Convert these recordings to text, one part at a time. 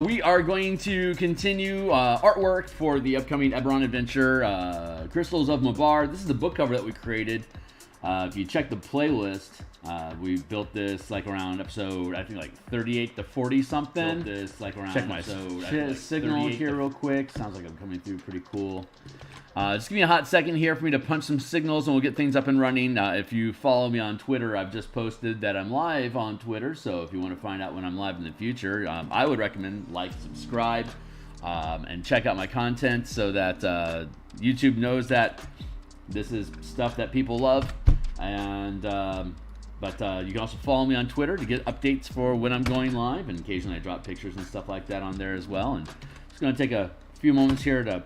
We are going to continue artwork for the upcoming Eberron adventure, Crystals of Mabar. This is the book cover that we created. If you check the playlist, we built this like around episode, I think like 38 to 40 something. Built this like around check my signal here real quick. Sounds like I'm coming through pretty cool. Just give me a hot second here for me to punch some signals and we'll get things up and running. If you follow me on Twitter, I've just posted that I'm live on Twitter. So if you want to find out when I'm live in the future, I would recommend like, subscribe, and check out my content so that YouTube knows that this is stuff that people love. And but you can also follow me on Twitter to get updates for when I'm going live, and occasionally I drop pictures and stuff like that on there as well. And just going to take a few moments here to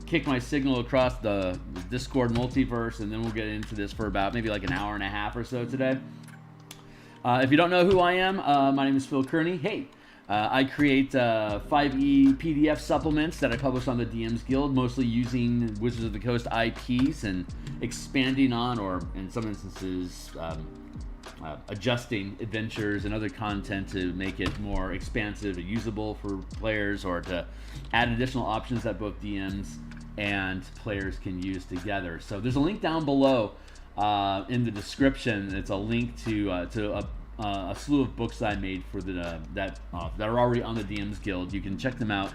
kick my signal across the Discord multiverse, and then we'll get into this for about maybe like an hour and a half or so today. If you don't know who I am, my name is Phil Kearney. Hey, I create 5e PDF supplements that I publish on the DMsGuild, mostly using Wizards of the Coast IPs and expanding on, or in some instances, adjusting adventures and other content to make it more expansive or usable for players, or to add additional options that both DMs and players can use together. So there's a link down below in the description. It's a link to a slew of books I made for that are already on the DMsGuild. You can check them out.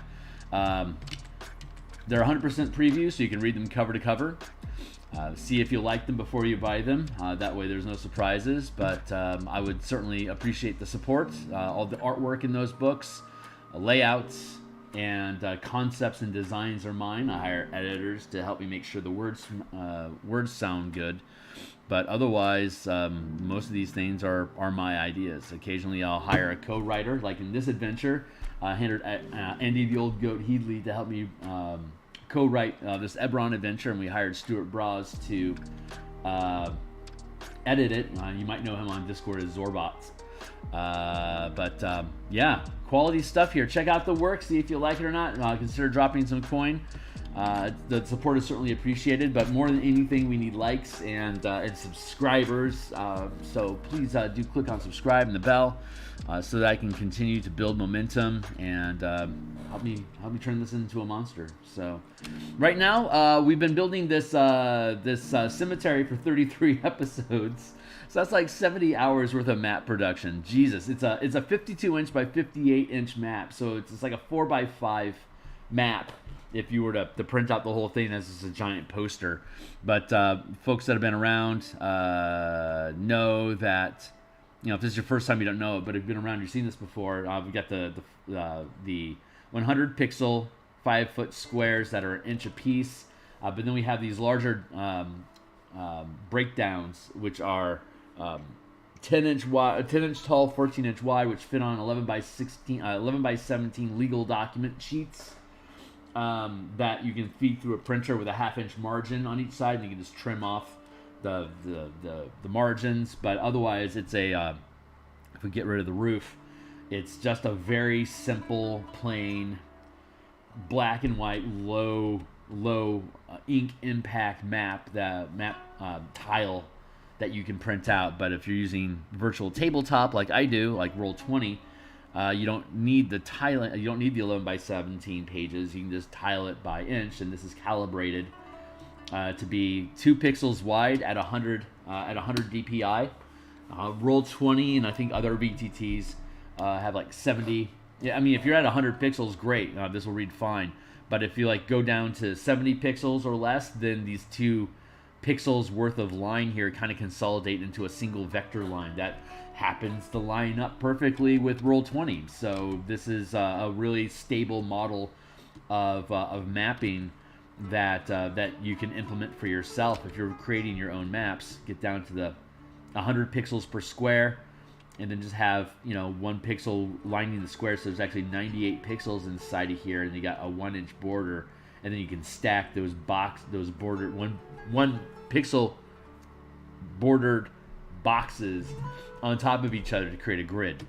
They're 100% preview, so you can read them cover to cover. See if you like them before you buy them. That way there's no surprises, but I would certainly appreciate the support. All the artwork in those books, layouts, and concepts and designs are mine. I hire editors to help me make sure the words sound good. But otherwise, most of these things are my ideas. Occasionally I'll hire a co-writer, like in this adventure. I hired Andy the Old Goat Heedley to help me co-write this Eberron adventure, and we hired Stuart Braz to edit it. You might know him on Discord as Zorbots. Yeah, quality stuff here. Check out the work, see if you like it or not. Consider dropping some coin. The support is certainly appreciated, but more than anything, we need likes and subscribers. So please do click on subscribe and the bell so that I can continue to build momentum and help me turn this into a monster. So right now we've been building this cemetery for 33 episodes. So that's like 70 hours worth of map production. Jesus, it's a 52-inch by 58-inch map. So it's like a 4x5 map if you were to print out the whole thing as just a giant poster. But folks that have been around know that, if this is your first time, you don't know it, but if you've been around, you've seen this before. We've got the 100 pixel 5-foot squares that are an inch a piece. But then we have these larger breakdowns, which are 10-inch wide, 10-inch tall, 14-inch wide, which fit on 11 by 17 legal document sheets that you can feed through a printer with a 1/2-inch margin on each side, and you can just trim off the margins. But otherwise, it's if we get rid of the roof, it's just a very simple, plain, black and white, low ink impact map tile that you can print out. But if you're using virtual tabletop like I do, like Roll20, you don't need the tile. You don't need the 11 by 17 pages. You can just tile it by inch, and this is calibrated to be 2 pixels wide at 100 DPI. Roll20 and I think other VTTs have like 70. Yeah, I mean, if you're at 100 pixels, great. This will read fine. But if you go down to 70 pixels or less, then these 2 pixels worth of line here kind of consolidate into a single vector line that happens to line up perfectly with Roll20. So this is a really stable model of mapping that you can implement for yourself if you're creating your own maps. Get down to the 100 pixels per square, and then just have 1 pixel lining the square, so there's actually 98 pixels inside of here, and you got a 1-inch border, and then you can stack those bordered one pixel bordered boxes on top of each other to create a grid.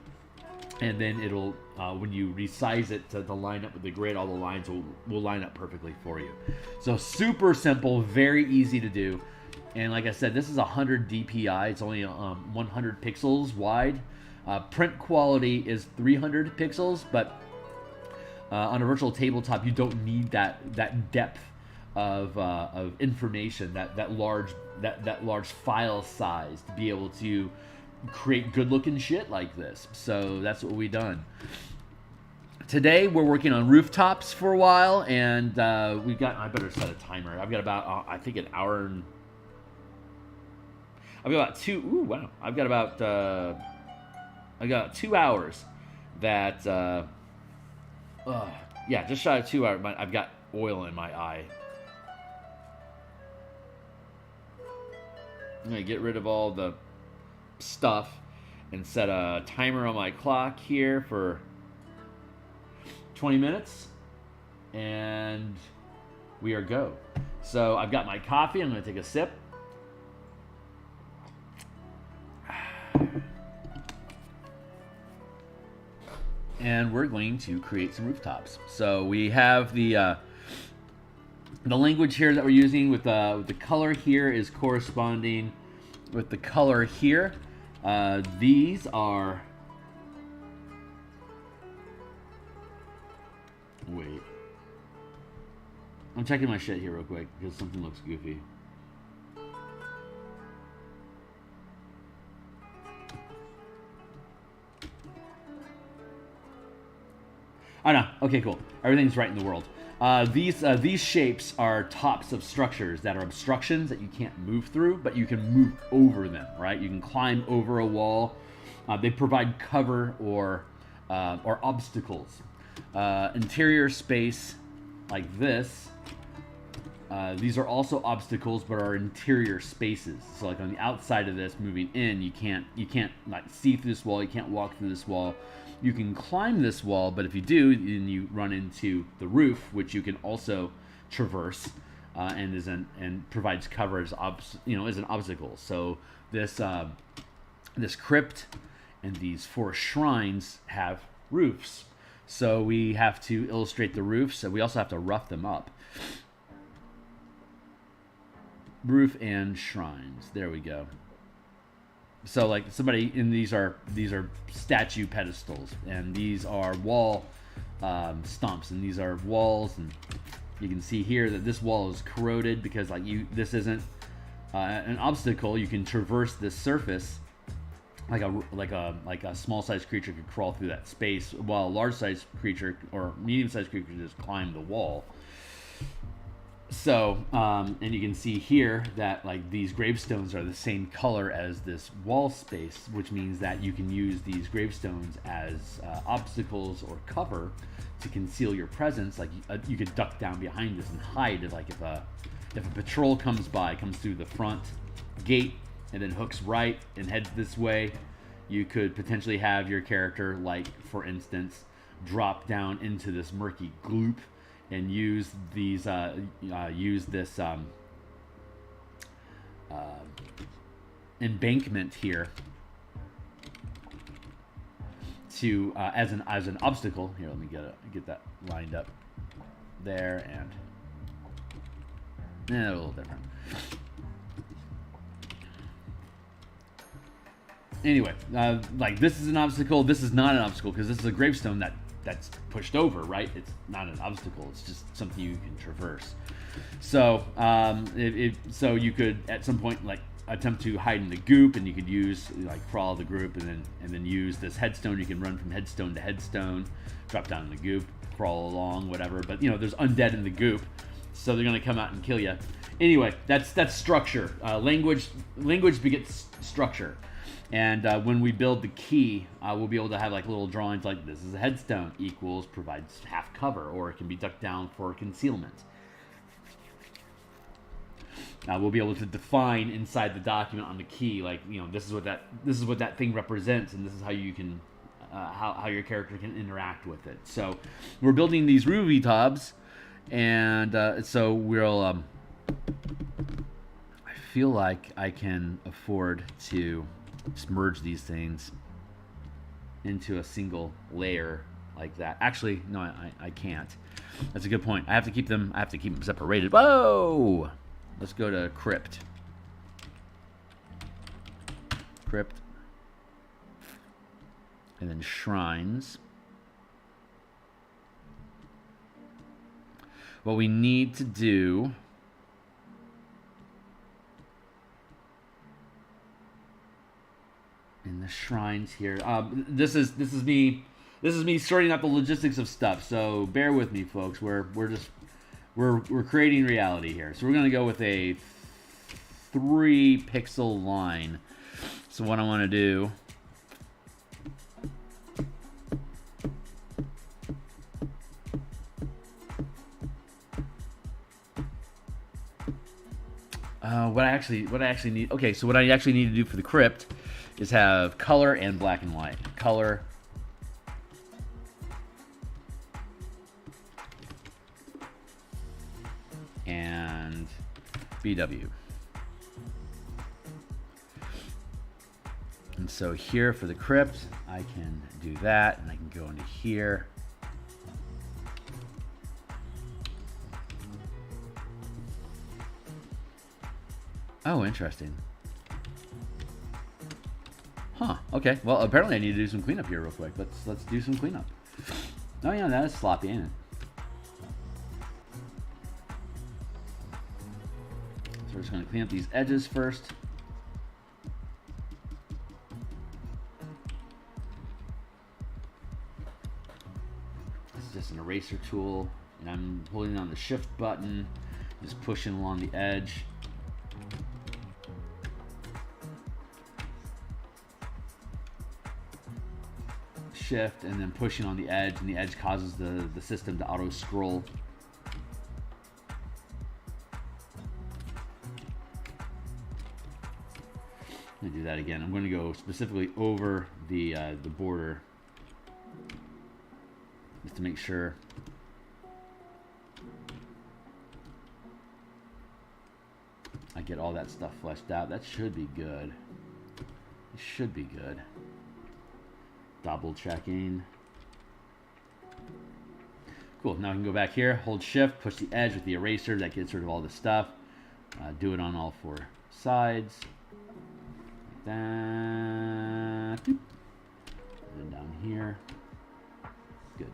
And then it'll when you resize it to line up with the grid, all the lines will line up perfectly for you. So super simple, very easy to do. And like I said, this is 100 DPI. It's only 100 pixels wide. Print quality is 300 pixels, but On a virtual tabletop, you don't need that depth of information, that large file size to be able to create good looking shit like this. So that's what we done. Today we're working on rooftops for a while, and we got. I better set a timer. I've got about I think an hour and. I've got about two. Ooh, wow! I've got about. I got 2 hours. That. Yeah, just shy of 2 hours. I've got oil in my eye. I'm gonna get rid of all the stuff and set a timer on my clock here for 20 minutes, and we are go. So I've got my coffee. I'm going to take a sip. And we're going to create some rooftops. So we have the language here that we're using with the color here is corresponding with the color here. These are. Wait. I'm checking my shit here real quick because something looks goofy. Oh no. Okay, cool. Everything's right in the world. These shapes are tops of structures that are obstructions that you can't move through, but you can move over them, right? You can climb over a wall. They provide cover or obstacles. Interior space like this. These are also obstacles, but are interior spaces. So like on the outside of this, moving in, you can't like see through this wall. You can't walk through this wall. You can climb this wall, but if you do, then you run into the roof, which you can also traverse, and provides cover as as an obstacle. So this crypt and these 4 shrines have roofs. So we have to illustrate the roofs. So we also have to rough them up. Roof and shrines. There we go. So like these are statue pedestals, and these are wall stumps, and these are walls, and you can see here that this wall is corroded because this isn't an obstacle. You can traverse this surface like a small sized creature could crawl through that space, while a large sized creature or medium sized creature could just climb the wall. So, and you can see here that like these gravestones are the same color as this wall space, which means that you can use these gravestones as obstacles or cover to conceal your presence. Like you could duck down behind this and hide. Like if a patrol comes through the front gate and then hooks right and heads this way, you could potentially have your character, like for instance, drop down into this murky gloop and use this embankment here to as an obstacle. Here, let me get that lined up there, and a little different. Anyway, like this is an obstacle. This is not an obstacle because this is a gravestone that's pushed over, right? It's not an obstacle. It's just something you can traverse. So, so you could at some point like attempt to hide in the goop, and you could use like crawl the group, and then use this headstone. You can run from headstone to headstone, drop down in the goop, crawl along, whatever. But there's undead in the goop, so they're gonna come out and kill you. Anyway, that's structure. Language begets structure. And when we build the key, we'll be able to have like little drawings like this is a headstone equals provides half cover, or it can be ducked down for concealment. We'll be able to define inside the document on the key, like this is what that thing represents, and this is how you can how your character can interact with it. So we're building these rooftops, and so we'll. I feel like I can afford to just merge these things into a single layer like that. Actually, no, I can't. That's a good point. I have to keep them separated. Whoa! Let's go to crypt. And then shrines. what we need to do in the shrines here. This is me sorting out the logistics of stuff. So bear with me, folks. We're creating reality here. So we're gonna go with a 3 pixel line. So what I want to do. What I actually need. Okay, so what I actually need to do for the crypt is have color and black and white. Color and BW. And so here for the crypt, I can do that, and I can go into here. Oh, interesting. Huh. Okay. Well, apparently I need to do some cleanup here real quick. Let's do some cleanup. Oh yeah, that is sloppy, ain't it? So we're just going to clean up these edges first. This is just an eraser tool, and I'm holding on the shift button, just pushing along the edge. Shift and then pushing on the edge, and the edge causes the system to auto scroll. I'm gonna do that again. I'm going to go specifically over the border just to make sure. I get all that stuff fleshed out. That should be good. It should be good. Double checking. Cool. Now I can go back here, hold shift, push the edge with the eraser. That gets rid of all the stuff. Do it on all 4 sides. Like that. And then down here. Good.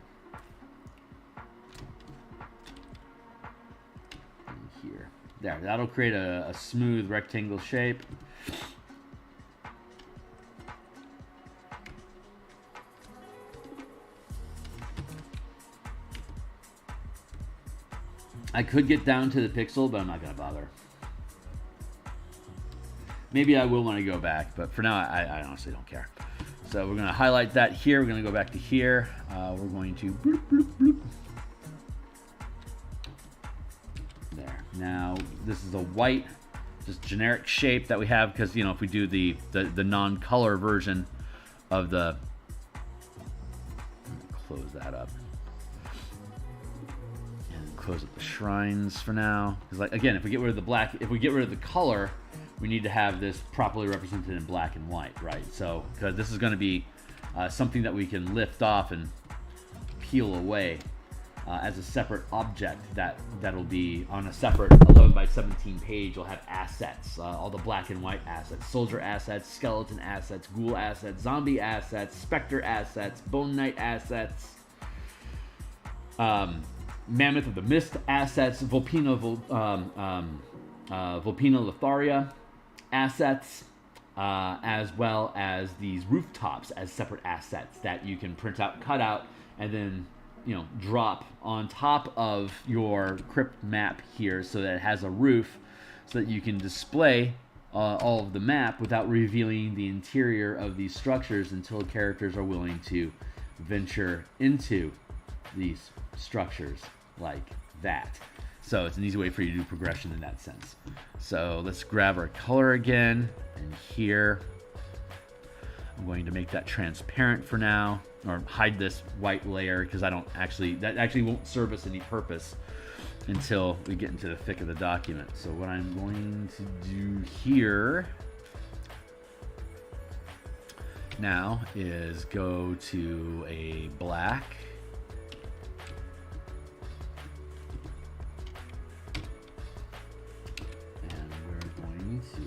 And here. There. That'll create a smooth rectangle shape. I could get down to the pixel, but I'm not going to bother. Maybe I will when I go back, but for now, I honestly don't care. So we're going to highlight that here. We're going to go back to here. We're going to bloop, bloop, bloop. There. Now, this is a white, just generic shape that we have because, you know, if we do the non-color version of the... Close that up. Close up the shrines for now, because like again, if we get rid of the black, if we get rid of the color, we need to have this properly represented in black and white, right? So because this is going to be something that we can lift off and peel away as a separate object that'll be on a separate 11 by 17 page. You'll have assets, all the black and white assets, soldier assets, skeleton assets, ghoul assets, zombie assets, specter assets, bone knight assets, Mammoth of the Mist assets, Vulpina Lotharia assets, as well as these rooftops as separate assets that you can print out, cut out, and then, you know, drop on top of your crypt map here so that it has a roof so that you can display all of the map without revealing the interior of these structures until characters are willing to venture into these structures like that. So it's an easy way for you to do progression in that sense. So let's grab our color again, and here I'm going to make that transparent for now, or hide this white layer because that actually won't serve us any purpose until we get into the thick of the document. So what I'm going to do here now is go to a black, and we're going to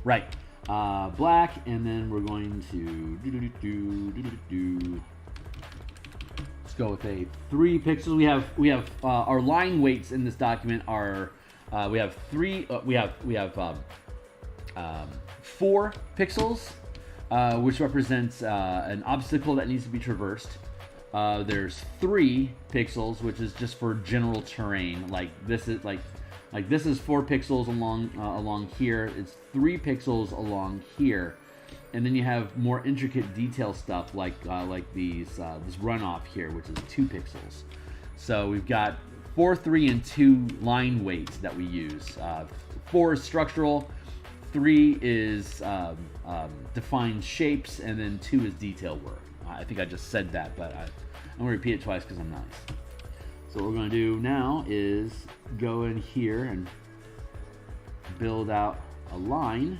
Right. Black, and then we're going to let's go with a 3 pixels. We have our line weights in this document are we have 4 pixels, which represents an obstacle that needs to be traversed. There's 3 pixels, which is just for general terrain. Like this is like this is 4 pixels along here. It's 3 pixels along here, and then you have more intricate detail stuff like these this runoff here, which is 2 pixels. So we've got 4, 3, and 2 line weights that we use. 4 is structural, 3 is defined shapes, and then 2 is detail work. I think I just said that, but I'm gonna repeat it twice because I'm nice. So what we're gonna do now is go in here and build out a line.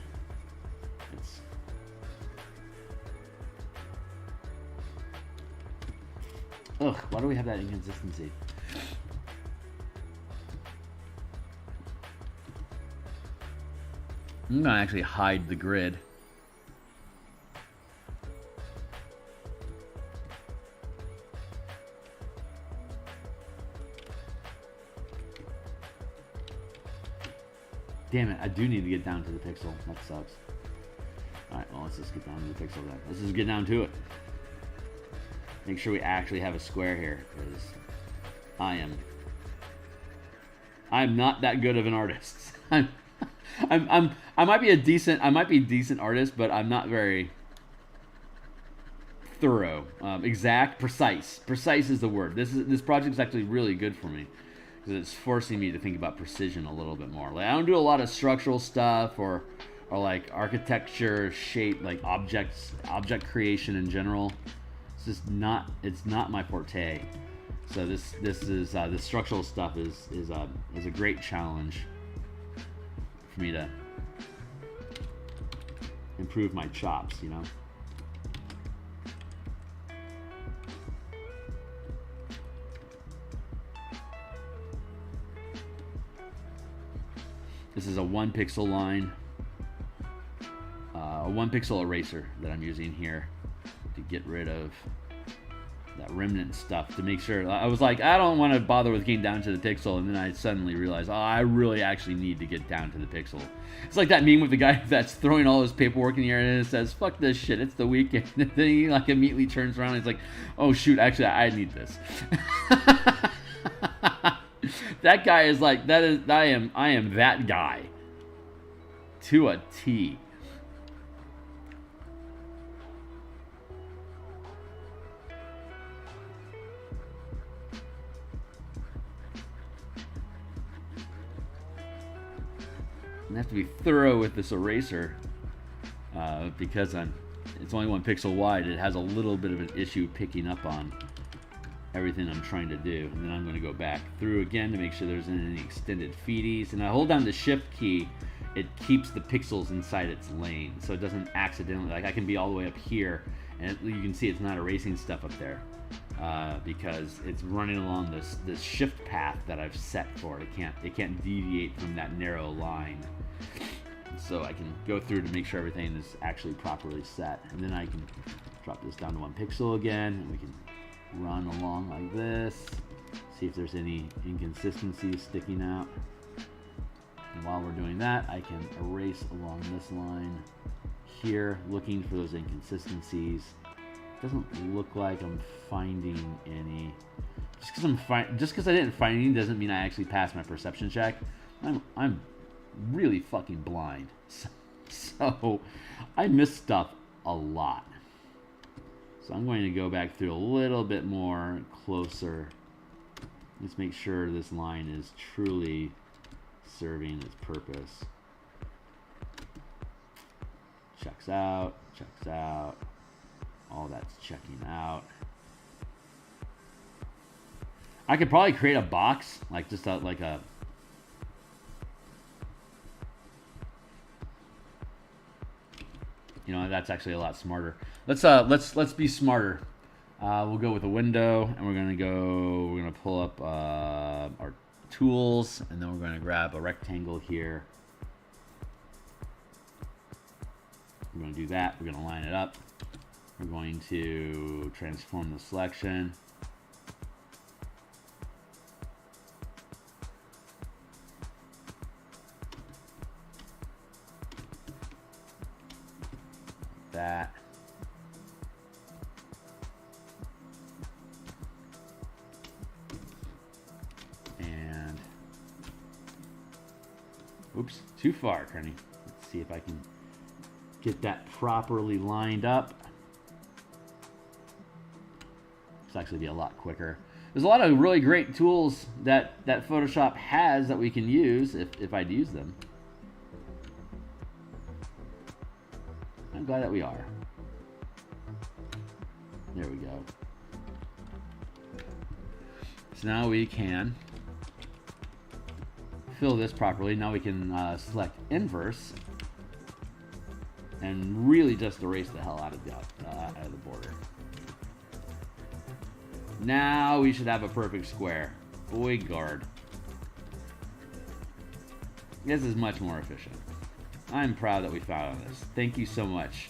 Ugh, why do we have that inconsistency? I'm gonna actually hide the grid. Damn it, I do need to get down to the pixel. That sucks. Alright, well, let's just get down to the pixel then. Let's just get down to it. Make sure we actually have a square here, because I am not that good of an artist. I might be a decent artist, but I'm not very thorough, exact, precise. Precise is the word. This project is actually really good for me because it's forcing me to think about precision a little bit more. Like I don't do a lot of structural stuff or like architecture, shape, like object creation in general. It's not my forte. So this structural stuff is a great challenge for me to improve my chops, you know. This is a 1 pixel line, a 1 pixel eraser that I'm using here to get rid of that remnant stuff, to make sure. I was like, I don't want to bother with getting down to the pixel, and then I suddenly realized, oh, I really actually need to get down to the pixel. It's like that meme with the guy that's throwing all his paperwork in the air and it says, fuck this shit, it's the weekend. And then he like immediately turns around and he's like, oh shoot, actually I need this. That guy is like, I am that guy to a T. I have to be thorough with this eraser because it's only 1 pixel wide. It has a little bit of an issue picking up on everything I'm trying to do. And then I'm going to go back through again to make sure there's any extended feeties. And I hold down the shift key, it keeps the pixels inside its lane, so it doesn't accidentally, like I can be all the way up here and you can see it's not erasing stuff up there because it's running along this shift path that I've set for it. It can't deviate from that narrow line. So I can go through to make sure everything is actually properly set, and then I can drop this down to 1 pixel again, and we can run along like this, see if there's any inconsistencies sticking out. And while we're doing that, I can erase along this line here, looking for those inconsistencies. Doesn't look like I'm finding any. Just because I didn't find any doesn't mean I actually passed my perception check. I'm really fucking blind, so I miss stuff a lot. So I'm going to go back through a little bit more closer. Let's make sure this line is truly serving its purpose. Checks out, checks out. All that's checking out. I could probably create a box, like just like a. You know, that's actually a lot smarter. Let's be smarter. We'll go with a window, and we're gonna pull up our tools, and then we're going to grab a rectangle here. We're going to do that. We're going to line it up. We're going to transform the selection. Like that. And oops, too far, Kearney. Let's see if I can get that properly lined up. It's actually be a lot quicker. There's a lot of really great tools that Photoshop has that we can use if I'd use them. I'm glad that we are. There we go. So now we can fill this properly. Now we can select inverse and really just erase the hell out of the border. Now we should have a perfect square. Boy, guard. This is much more efficient. I'm proud that we found this. Thank you so much.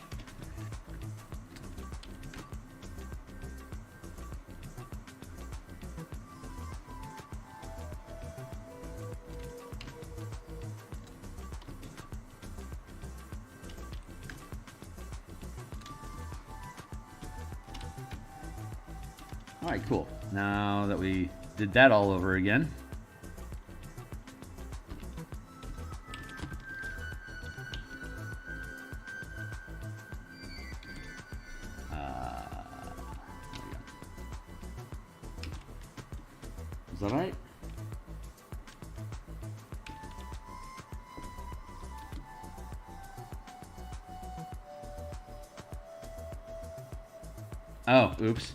All right, cool. Now that we did that all over again, is that right? Oh, oops.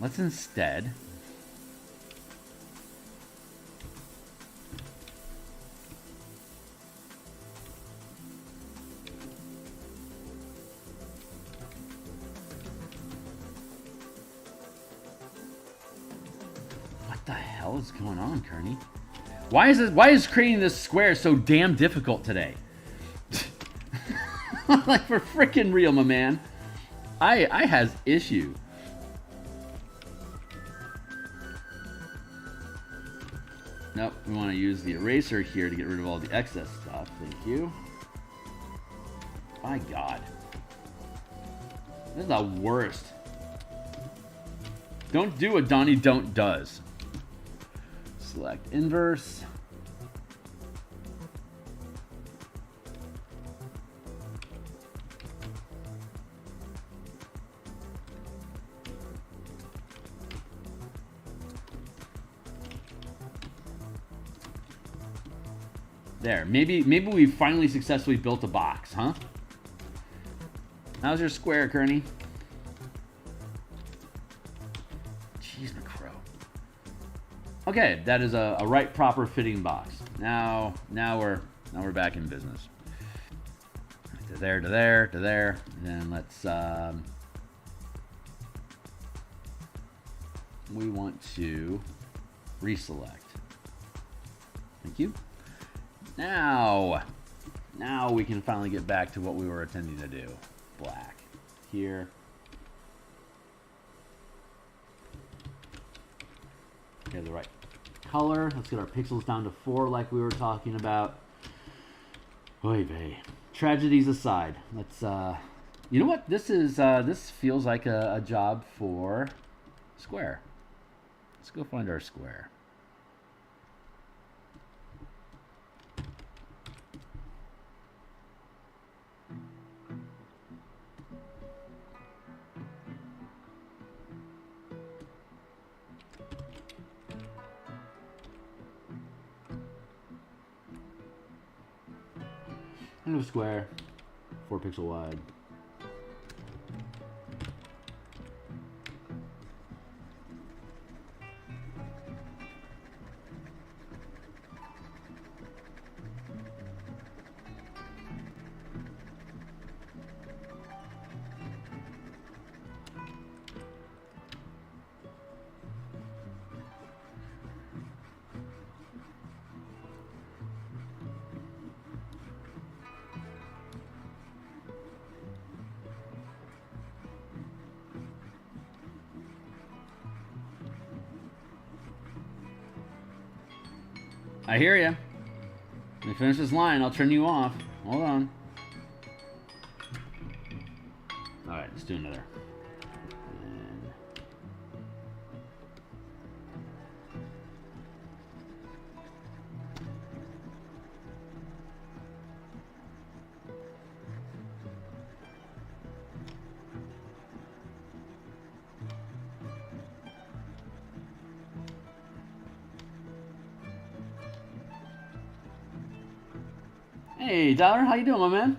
Let's instead what the hell is going on, Kearney? Why is creating this square so damn difficult today? Like, for freaking real, my man. I has issue. Nope, we want to use the eraser here to get rid of all the excess stuff. Thank you. My God. This is the worst. Don't do what Donnie Don't does. Select inverse. There, maybe we finally successfully built a box, huh? How's your square, Kearney? Jeez, McCrow. Okay, that is a right proper fitting box. Now we're back in business. To there, to there, to there. And then let's we want to reselect. Thank you. Now we can finally get back to what we were intending to do. Black here. Okay, the right color. Let's get our pixels down to 4 like we were talking about. Oy vey. Tragedies aside, let's you know what? This feels like a job for square. Let's go find our square. Into a square, 4 pixel wide. I hear you. Let me finish this line. I'll turn you off. Hold on. All right, let's do another. Hey, Dollar, how you doing, my man?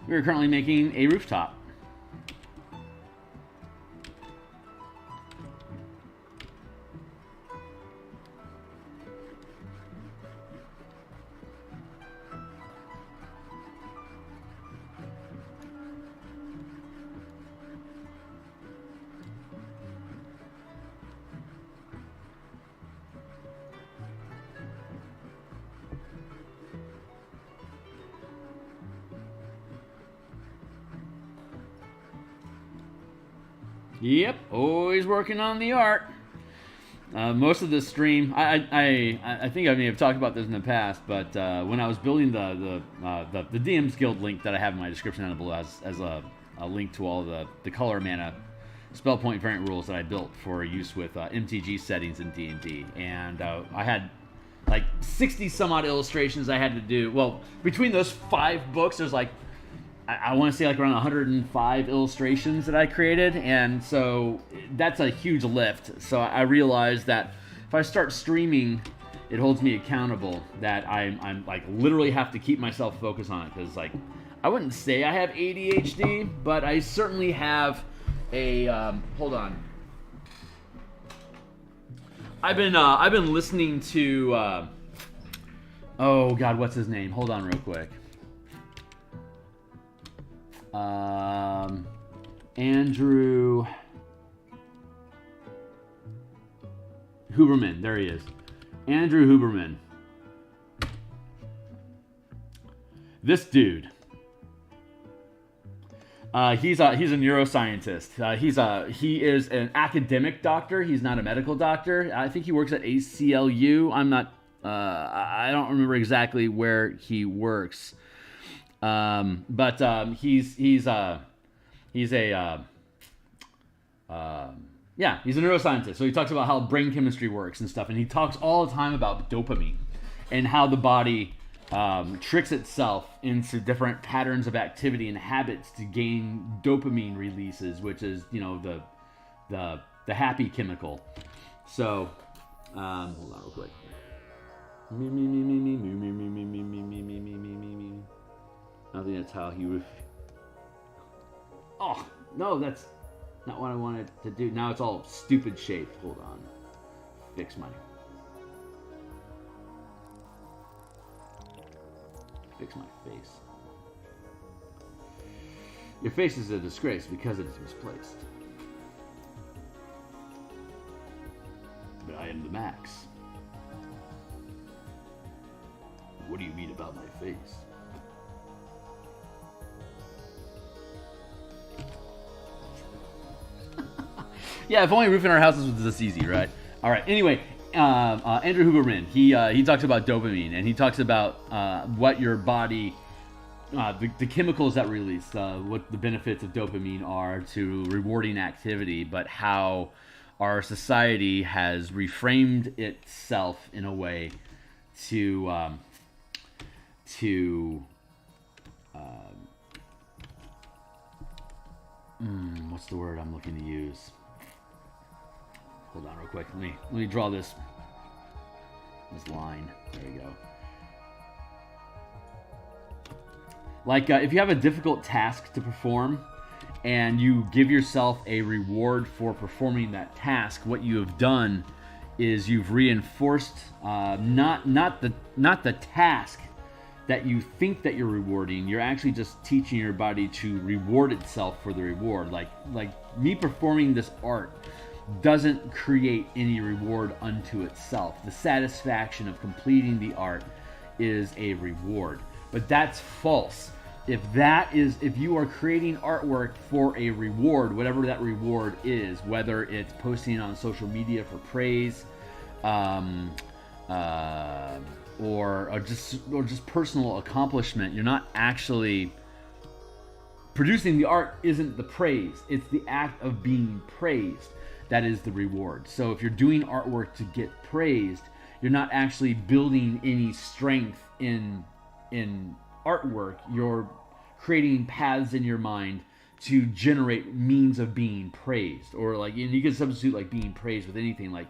We're currently making a rooftop. Yep, always working on the art. Most of the stream, I think I may have talked about this in the past, but when I was building the DMsGuild link that I have in my description down below as a link to all the color mana spell point variant rules that I built for use with MTG settings in D&D, and I had like 60 some odd illustrations I had to do. Well, between those 5 books, there's like I want to say like around 105 illustrations that I created, and so that's a huge lift. So I realized that if I start streaming, it holds me accountable, that I'm like literally have to keep myself focused on it, because like I wouldn't say I have ADHD, but I certainly have a hold on. I've been listening to oh god, what's his name? Hold on real quick. Andrew Huberman, there he is. Andrew Huberman. This dude. He's a neuroscientist. He is an academic doctor. He's not a medical doctor. I think he works at ACLU. I don't remember exactly where he works. But he's a neuroscientist. So he talks about how brain chemistry works and stuff, and he talks all the time about dopamine and how the body tricks itself into different patterns of activity and habits to gain dopamine releases, which is, you know, the happy chemical. So hold on real quick. I think that's how he. Oh no, that's not what I wanted to do. Now it's all stupid shaped. Hold on, fix my face. Your face is a disgrace because it is misplaced. But I am the max. What do you mean about my face? Yeah, if only roofing our houses was this easy, right? All right. Anyway, Andrew Huberman, he talks about dopamine, and he talks about what your body, the chemicals that release, what the benefits of dopamine are to rewarding activity, but how our society has reframed itself in a way to what's the word I'm looking to use? Hold on real quick. Let me draw this line. There we go. Like if you have a difficult task to perform and you give yourself a reward for performing that task, what you have done is you've reinforced not the task that you think that you're rewarding. You're actually just teaching your body to reward itself for the reward. Like me performing this art doesn't create any reward unto itself. The satisfaction of completing the art is a reward. But that's false. if you are creating artwork for a reward, whatever that reward is, whether it's posting on social media for praise, or just personal accomplishment, you're not actually producing the art. Isn't the praise, it's the act of being praised that is the reward. So if you're doing artwork to get praised, you're not actually building any strength in artwork. You're creating paths in your mind to generate means of being praised. Or like, and you can substitute like being praised with anything, like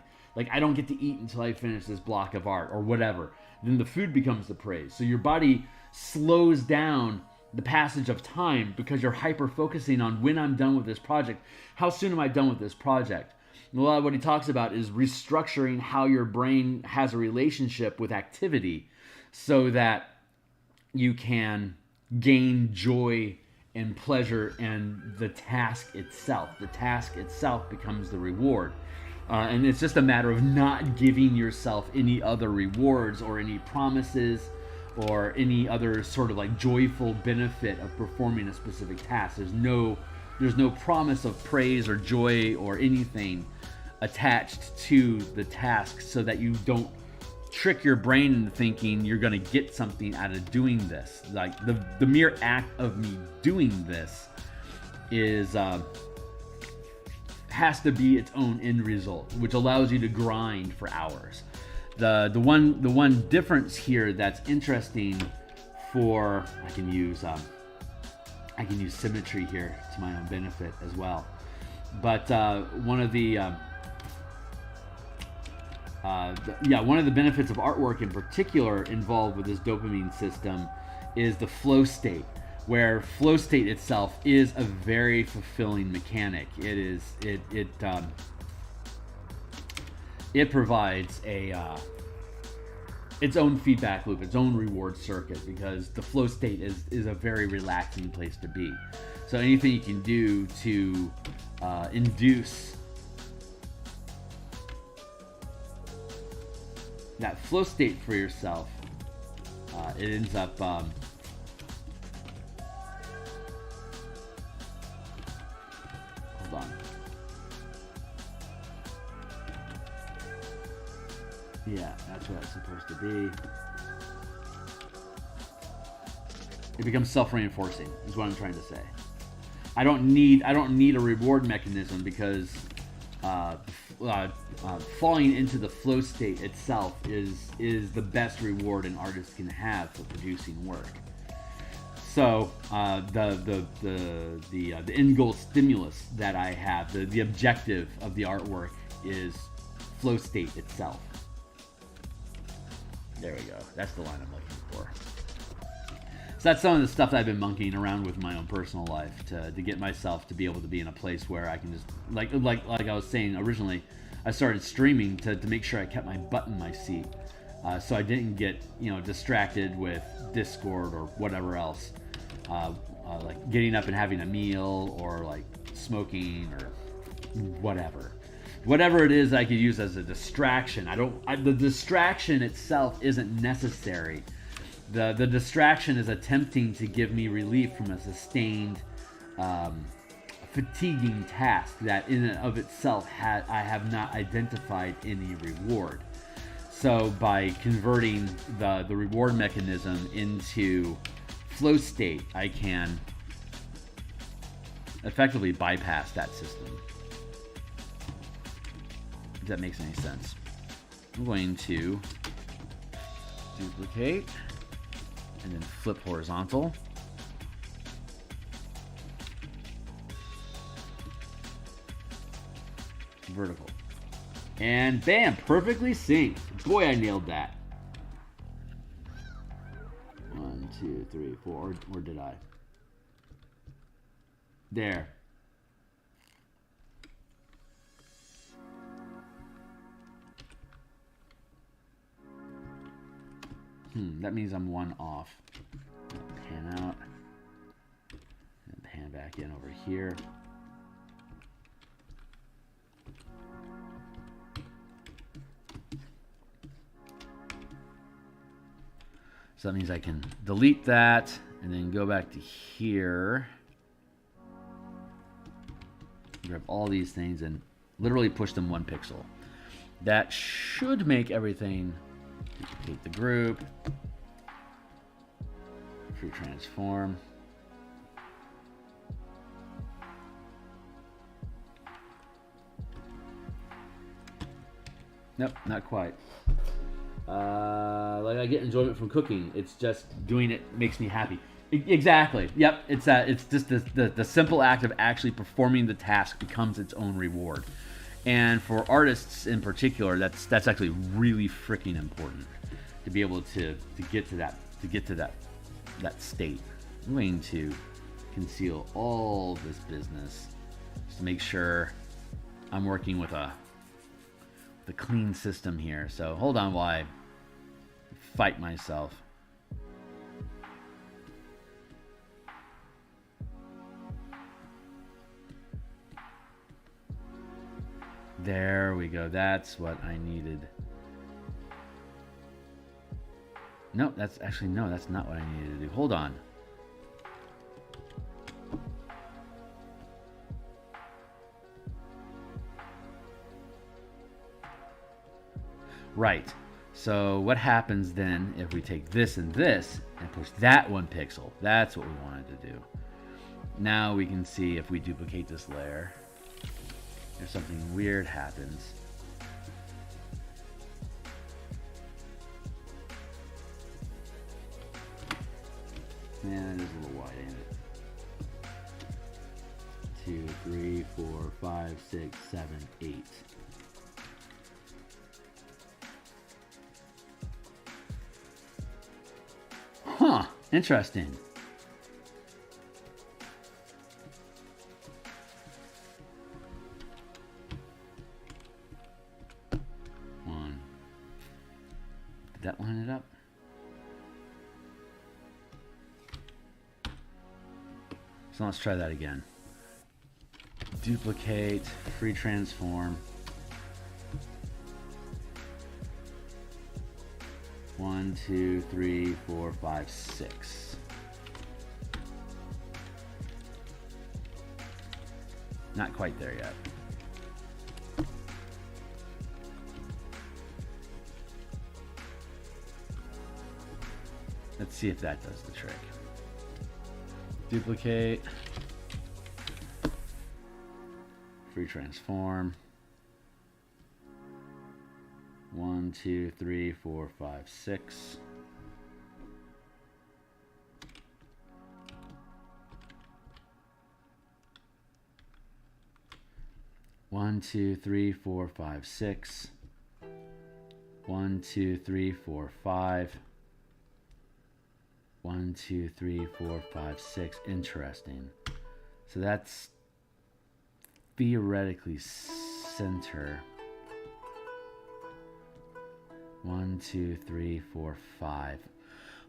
I don't get to eat until I finish this block of art or whatever. Then the food becomes the praise. So your body slows down the passage of time because you're hyper focusing on when I'm done with this project. How soon am I done with this project? And a lot of what he talks about is restructuring how your brain has a relationship with activity so that you can gain joy and pleasure in the task itself. The task itself becomes the reward. And it's just a matter of not giving yourself any other rewards or any promises or any other sort of like joyful benefit of performing a specific task. There's no promise of praise or joy or anything attached to the task, so that you don't trick your brain into thinking you're going to get something out of doing this. Like the mere act of me doing this is has to be its own end result, which allows you to grind for hours. The one difference here that's interesting for I can use symmetry here to my own benefit as well. But one of the benefits of artwork in particular involved with this dopamine system is the flow state, where flow state itself is a very fulfilling mechanic. It provides its own feedback loop, its own reward circuit, because the flow state is a very relaxing place to be. So anything you can do to induce that flow state for yourself, it ends up hold on. Yeah, that's what it's supposed to be. It becomes self-reinforcing, is what I'm trying to say. I don't need a reward mechanism, because falling into the flow state itself is the best reward an artist can have for producing work. So the end goal stimulus that I have, the objective of the artwork is flow state itself. There we go. That's the line I'm looking for. So that's some of the stuff that I've been monkeying around with in my own personal life to get myself to be able to be in a place where I can just, like I was saying originally, I started streaming to make sure I kept my butt in my seat, so I didn't get distracted with Discord or whatever else, like getting up and having a meal or like smoking or whatever it is I could use as a distraction. The distraction itself isn't necessary. The distraction is attempting to give me relief from a sustained, fatiguing task that in and of itself I have not identified any reward. So by converting the reward mechanism into flow state, I can effectively bypass that system. If that makes any sense. I'm going to duplicate and then flip horizontal. Vertical. And bam, perfectly synced. Boy, I nailed that. 1, 2, 3, 4, or did I? There. That means I'm one off. Pan out. And pan back in over here. So that means I can delete that and then go back to here. Grab all these things and literally push them 1 pixel. That should make everything. Duplicate the group. Free transform. Nope, not quite. Like I get enjoyment from cooking. It's just doing it makes me happy. Exactly. Yep. It's that. It's just the simple act of actually performing the task becomes its own reward. And for artists in particular, that's actually really freaking important to be able to get to that state. I'm going to conceal all this business just to make sure I'm working with the clean system here. So hold on while I fight myself. There we go. That's what I needed. No, that's actually, no, that's not what I needed to do. Hold on. Right. So what happens then if we take this and this and push that 1 pixel? That's what we wanted to do. Now we can see if we duplicate this layer, if something weird happens. Yeah, it is a little wide, ain't it? 2, 3, 4, 5, 6, 7, 8. Huh, interesting. One. Did that line it up? So let's try that again. Duplicate, free transform. 1, 2, 3, 4, 5, 6. Not quite there yet. Let's see if that does the trick. Duplicate. Free transform. 1, 2, 3, 4, 5, 6. One, 2, 3, 4, 5, 6. 1, 2, 3, 4, 5. 1, 2, 3, 4, 5, 6. Interesting. So that's theoretically center. 1, 2, 3, 4, 5.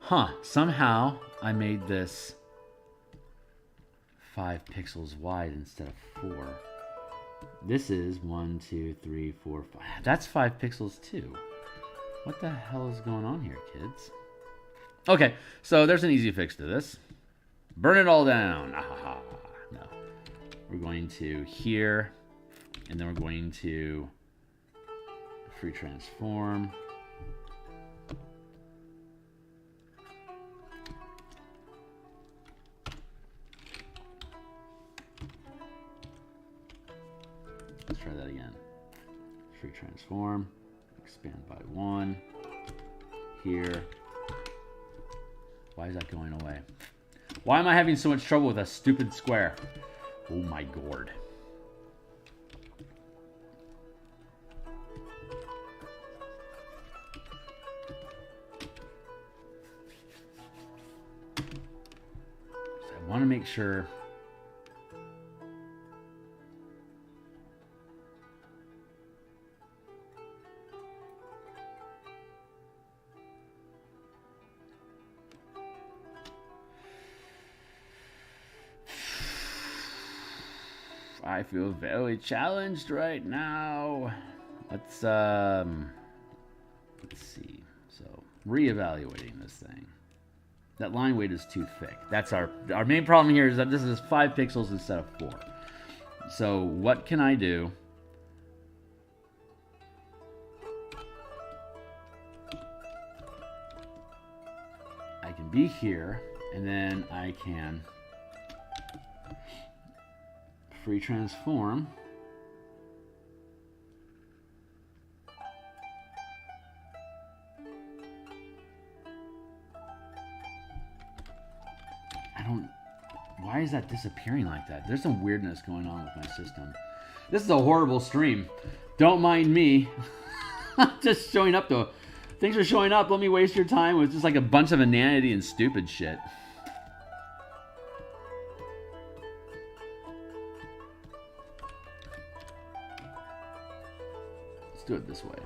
Huh. Somehow I made this 5 pixels wide instead of 4. This is 1, 2, 3, 4, 5. That's 5 pixels too. What the hell is going on here, kids? Okay, so there's an easy fix to this. Burn it all down. Ah, no. We're going to here, and then we're going to free transform. Let's try that again. Free transform, expand by 1. Here. Why is that going away? Why am I having so much trouble with a stupid square? Oh my gourd. So I want to make sure. I feel very challenged right now. Let's see. So, reevaluating this thing. That line weight is too thick. That's our main problem here, is that this is 5 pixels instead of 4. So what can I do? I can be here, and then I can free transform. Why is that disappearing like that? There's some weirdness going on with my system. This is a horrible stream. Don't mind me. Just showing up though. Things are showing up. Let me waste your time with just like a bunch of inanity and stupid shit. Let's do it this way.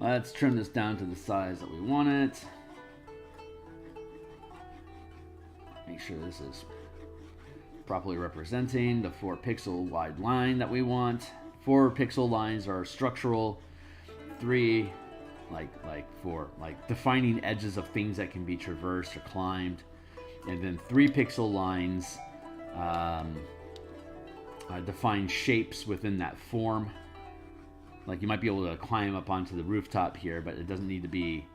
Let's trim this down to the size that we want it. Make sure this is properly representing the 4 pixel wide line that we want. 4 pixel lines are structural. 3 for defining edges of things that can be traversed or climbed. And then 3 pixel lines define shapes within that form. Like you might be able to climb up onto the rooftop here, but it doesn't need to be.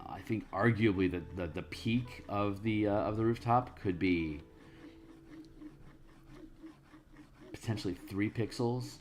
I think arguably the peak of the rooftop could be potentially 3 pixels.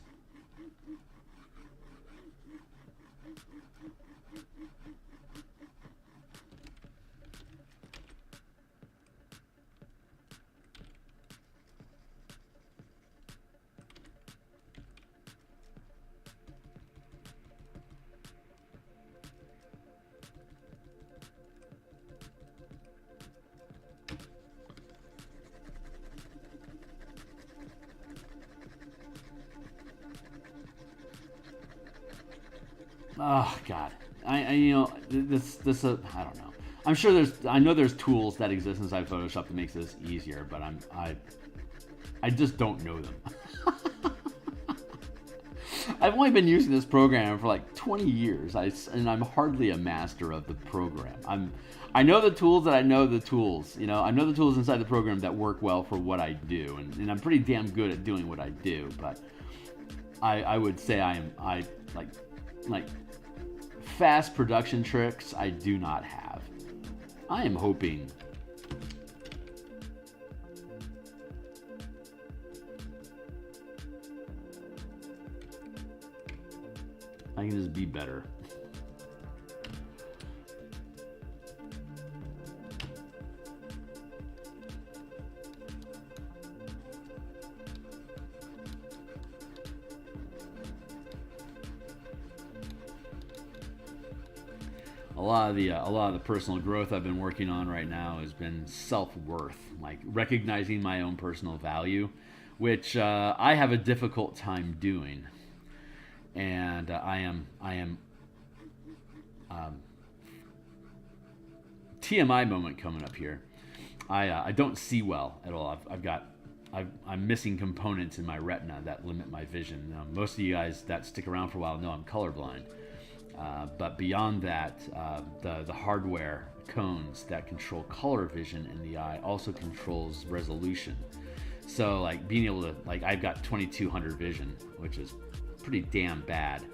Oh God, I you know this I don't know. I'm sure I know there's tools that exist inside Photoshop that makes this easier, but I just don't know them. I've only been using this program for like 20 years, and I'm hardly a master of the program. I know the tools that I know the tools. You know, I know the tools inside the program that work well for what I do, and I'm pretty damn good at doing what I do. But I would say I like fast production tricks I do not have. I am hoping I can just be better. A lot of the personal growth I've been working on right now has been self-worth, like recognizing my own personal value, which I have a difficult time doing. And I am TMI moment coming up here. I don't see well at all. I'm missing components in my retina that limit my vision. Now, most of you guys that stick around for a while know I'm colorblind. But beyond that, the hardware cones that control color vision in the eye also controls resolution. So like being able to, like, I've got 2200 vision, which is pretty damn bad,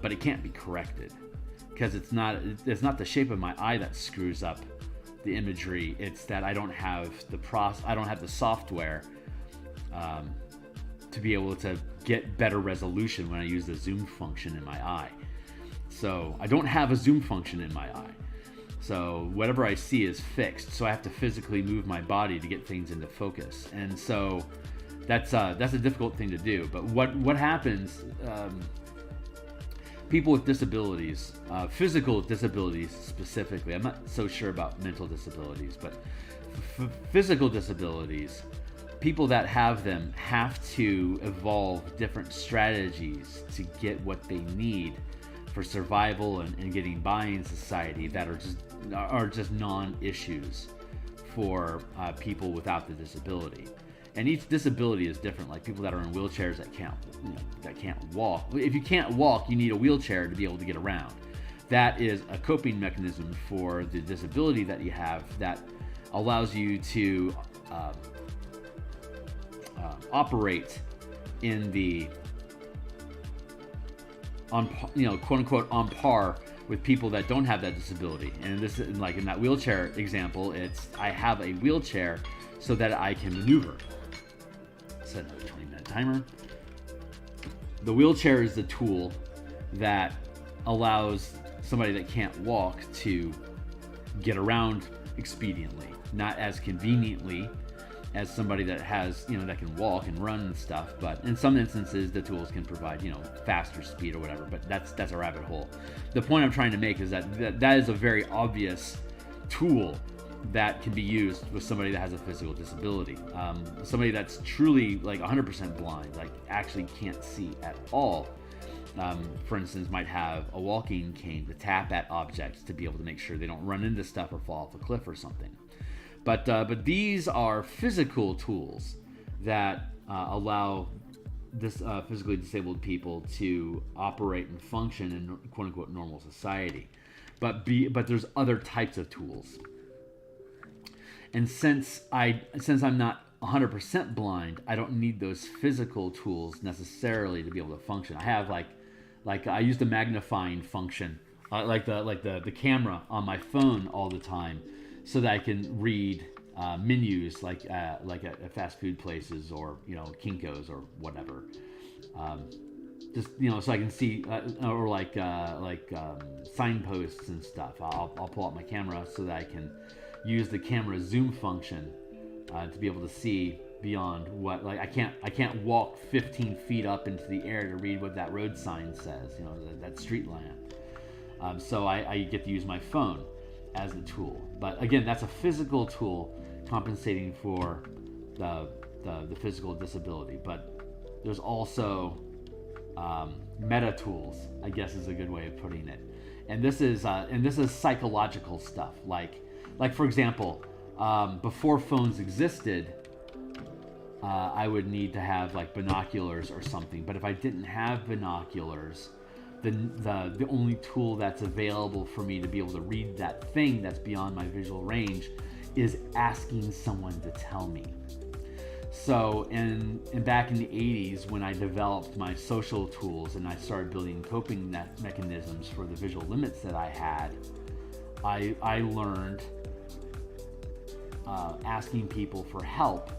but it can't be corrected because it's not the shape of my eye that screws up the imagery. It's that I don't have the software to be able to get better resolution when I use the zoom function in my eye. So I don't have a zoom function in my eye. So whatever I see is fixed. So I have to physically move my body to get things into focus. And so that's a difficult thing to do. But what happens? People with disabilities, physical disabilities specifically. I'm not so sure about mental disabilities, but physical disabilities. People that have them have to evolve different strategies to get what they need for survival and getting by in society that are just non-issues for people without the disability. and each disability is different. Like people that are in wheelchairs that can't walk. If you can't walk, you need a wheelchair to be able to get around. That is a coping mechanism for the disability that you have that allows you to operate in the quote unquote on par with people that don't have that disability. And this, like in that wheelchair example, it's I have a wheelchair so that I can maneuver. Set a 20-minute timer. The wheelchair is the tool that allows somebody that can't walk to get around expediently, not as conveniently as somebody that has, that can walk and run and stuff. But in some instances, the tools can provide, faster speed or whatever. But that's a rabbit hole. The point I'm trying to make is that is a very obvious tool that can be used with somebody that has a physical disability. Somebody that's truly like 100% blind, like actually can't see at all. For instance, might have a walking cane to tap at objects to be able to make sure they don't run into stuff or fall off a cliff or something. But these are physical tools that allow this physically disabled people to operate and function in quote unquote normal society. But there's other types of tools. And since I'm not 100% blind, I don't need those physical tools necessarily to be able to function. I have like I use the magnifying function, like the camera on my phone all the time, so that I can read menus like at fast food places or Kinko's or whatever. Just so I can see or like signposts and stuff. I'll pull out my camera so that I can use the camera zoom function to be able to see beyond what, like I can't walk 15 feet up into the air to read what that road sign says, that street lamp. So I get to use my phone as a tool. But again, that's a physical tool compensating for the physical disability. But there's also meta tools, I guess is a good way of putting it. And this is psychological stuff. Like for example, before phones existed, I would need to have like binoculars or something. But if I didn't have binoculars, then the only tool that's available for me to be able to read that thing that's beyond my visual range is asking someone to tell me. So back in the 80s, when I developed my social tools and I started building coping mechanisms for the visual limits that I had, I learned asking people for help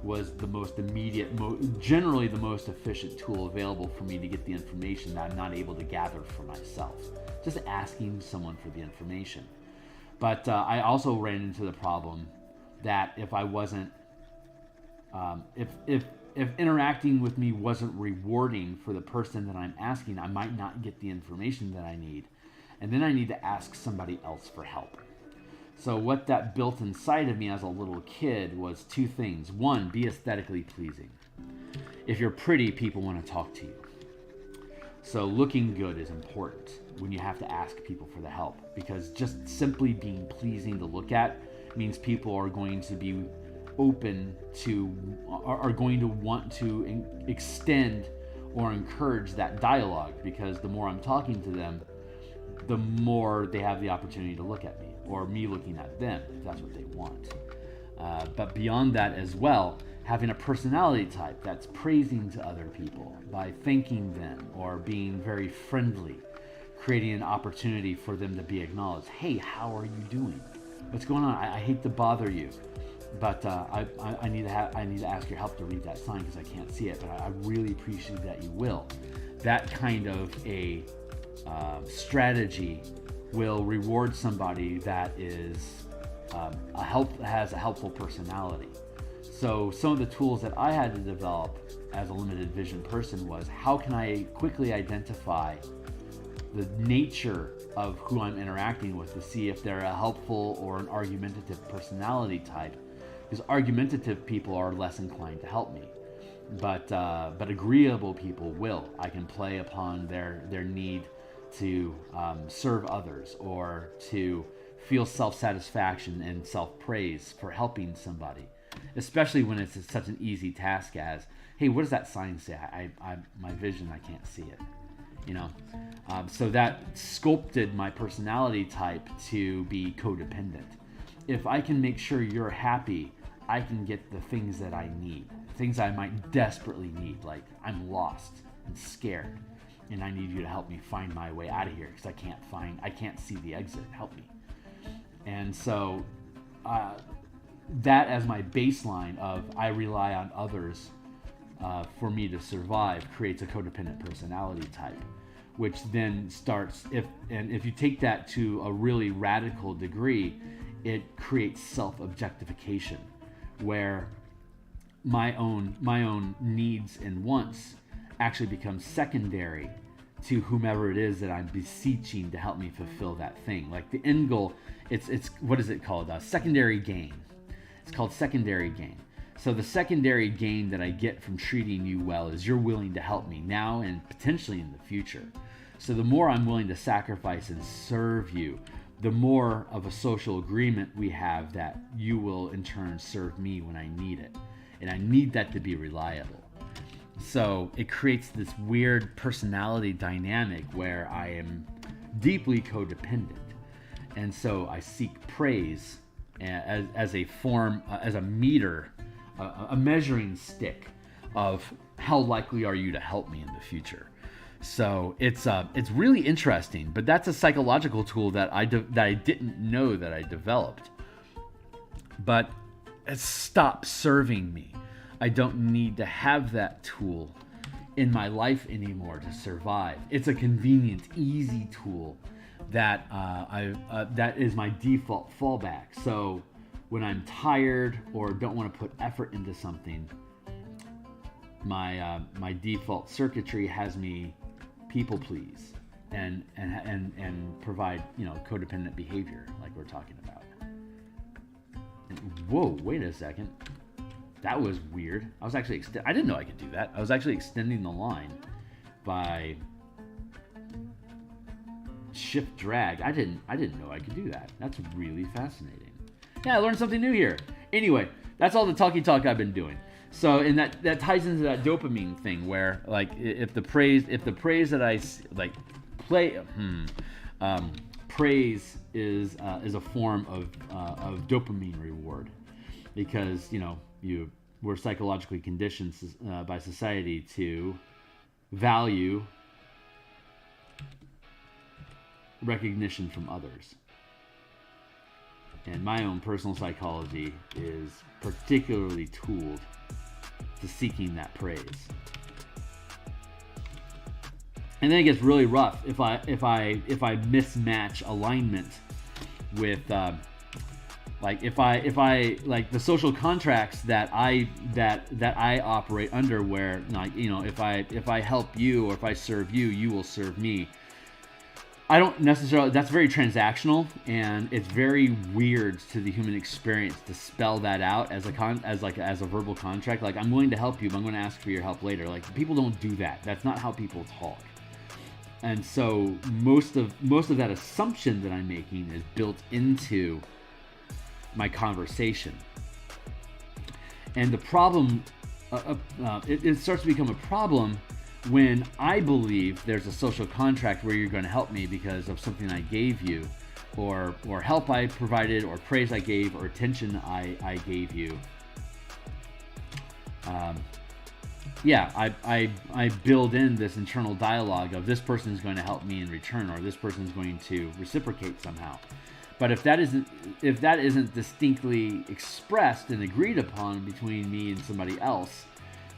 was the most immediate, generally the most efficient tool available for me to get the information that I'm not able to gather for myself. Just asking someone for the information. But I also ran into the problem that if I wasn't, if interacting with me wasn't rewarding for the person that I'm asking, I might not get the information that I need. And then I need to ask somebody else for help. So what that built inside of me as a little kid was two things. One, be aesthetically pleasing. If you're pretty, people want to talk to you. So looking good is important when you have to ask people for the help, because just simply being pleasing to look at means people are going to be open to, are going to want to extend or encourage that dialogue, because the more I'm talking to them, the more they have the opportunity to look at me, or me looking at them, if that's what they want. But beyond that as well, having a personality type that's praising to other people by thanking them or being very friendly, creating an opportunity for them to be acknowledged. Hey, how are you doing? What's going on? I hate to bother you, but I need to ask your help to read that sign because I can't see it, but I really appreciate that you will. That kind of a strategy will reward somebody that is has a helpful personality. So some of the tools that I had to develop as a limited vision person was, how can I quickly identify the nature of who I'm interacting with to see if they're a helpful or an argumentative personality type, because argumentative people are less inclined to help me, but agreeable people will. I can play upon their need to serve others or to feel self-satisfaction and self-praise for helping somebody. especially when it's such an easy task as, hey, what does that sign say? My vision, I can't see it. You know, so that sculpted my personality type to be codependent. If I can make sure you're happy, I can get the things that I need, things I might desperately need, like I'm lost and scared, and I need you to help me find my way out of here because I can't see the exit. Help me. And so that as my baseline of I rely on others for me to survive creates a codependent personality type, which then starts, if you take that to a really radical degree, it creates self-objectification, where my own needs and wants actually become secondary to whomever it is that I'm beseeching to help me fulfill that thing. Like the end goal, it's what is it called? Secondary gain. It's called secondary gain. So the secondary gain that I get from treating you well is you're willing to help me now and potentially in the future. So the more I'm willing to sacrifice and serve you, the more of a social agreement we have that you will in turn serve me when I need it. And I need that to be reliable. So it creates this weird personality dynamic where I am deeply codependent. And so I seek praise as a form, as a meter, a measuring stick of how likely are you to help me in the future. So it's really interesting, but that's a psychological tool that I didn't know that I developed. But it stopped serving me. I don't need to have that tool in my life anymore to survive. It's a convenient, easy tool that that is my default fallback. So when I'm tired or don't want to put effort into something, my default circuitry has me people please and provide, you know, codependent behavior like we're talking about. And, whoa, wait a second. That was weird. I was actually I didn't know I could do that. I was actually extending the line by shift drag. I didn't know I could do that. That's really fascinating. Yeah, I learned something new here. Anyway, that's all the talky talk I've been doing. So, and that ties into that dopamine thing where, like, if the praise that I like praise is a form of dopamine reward, because we're psychologically conditioned by society to value recognition from others. And my own personal psychology is particularly tooled to seeking that praise. And then it gets really rough if I mismatch alignment with like if I like the social contracts that I operate under, where, like, if I help you or if I serve you, you will serve me. I don't necessarily, that's very transactional, and it's very weird to the human experience to spell that out as a verbal contract. Like, I'm willing to help you, but I'm going to ask for your help later. Like, people don't do that. That's not how people talk. And so most of that assumption that I'm making is built into my conversation. And the problem, it starts to become a problem when I believe there's a social contract where you're going to help me because of something I gave you, or help I provided, or praise I gave, or attention I gave you. I build in this internal dialogue of this person is going to help me in return, or this person is going to reciprocate somehow. But if that isn't distinctly expressed and agreed upon between me and somebody else,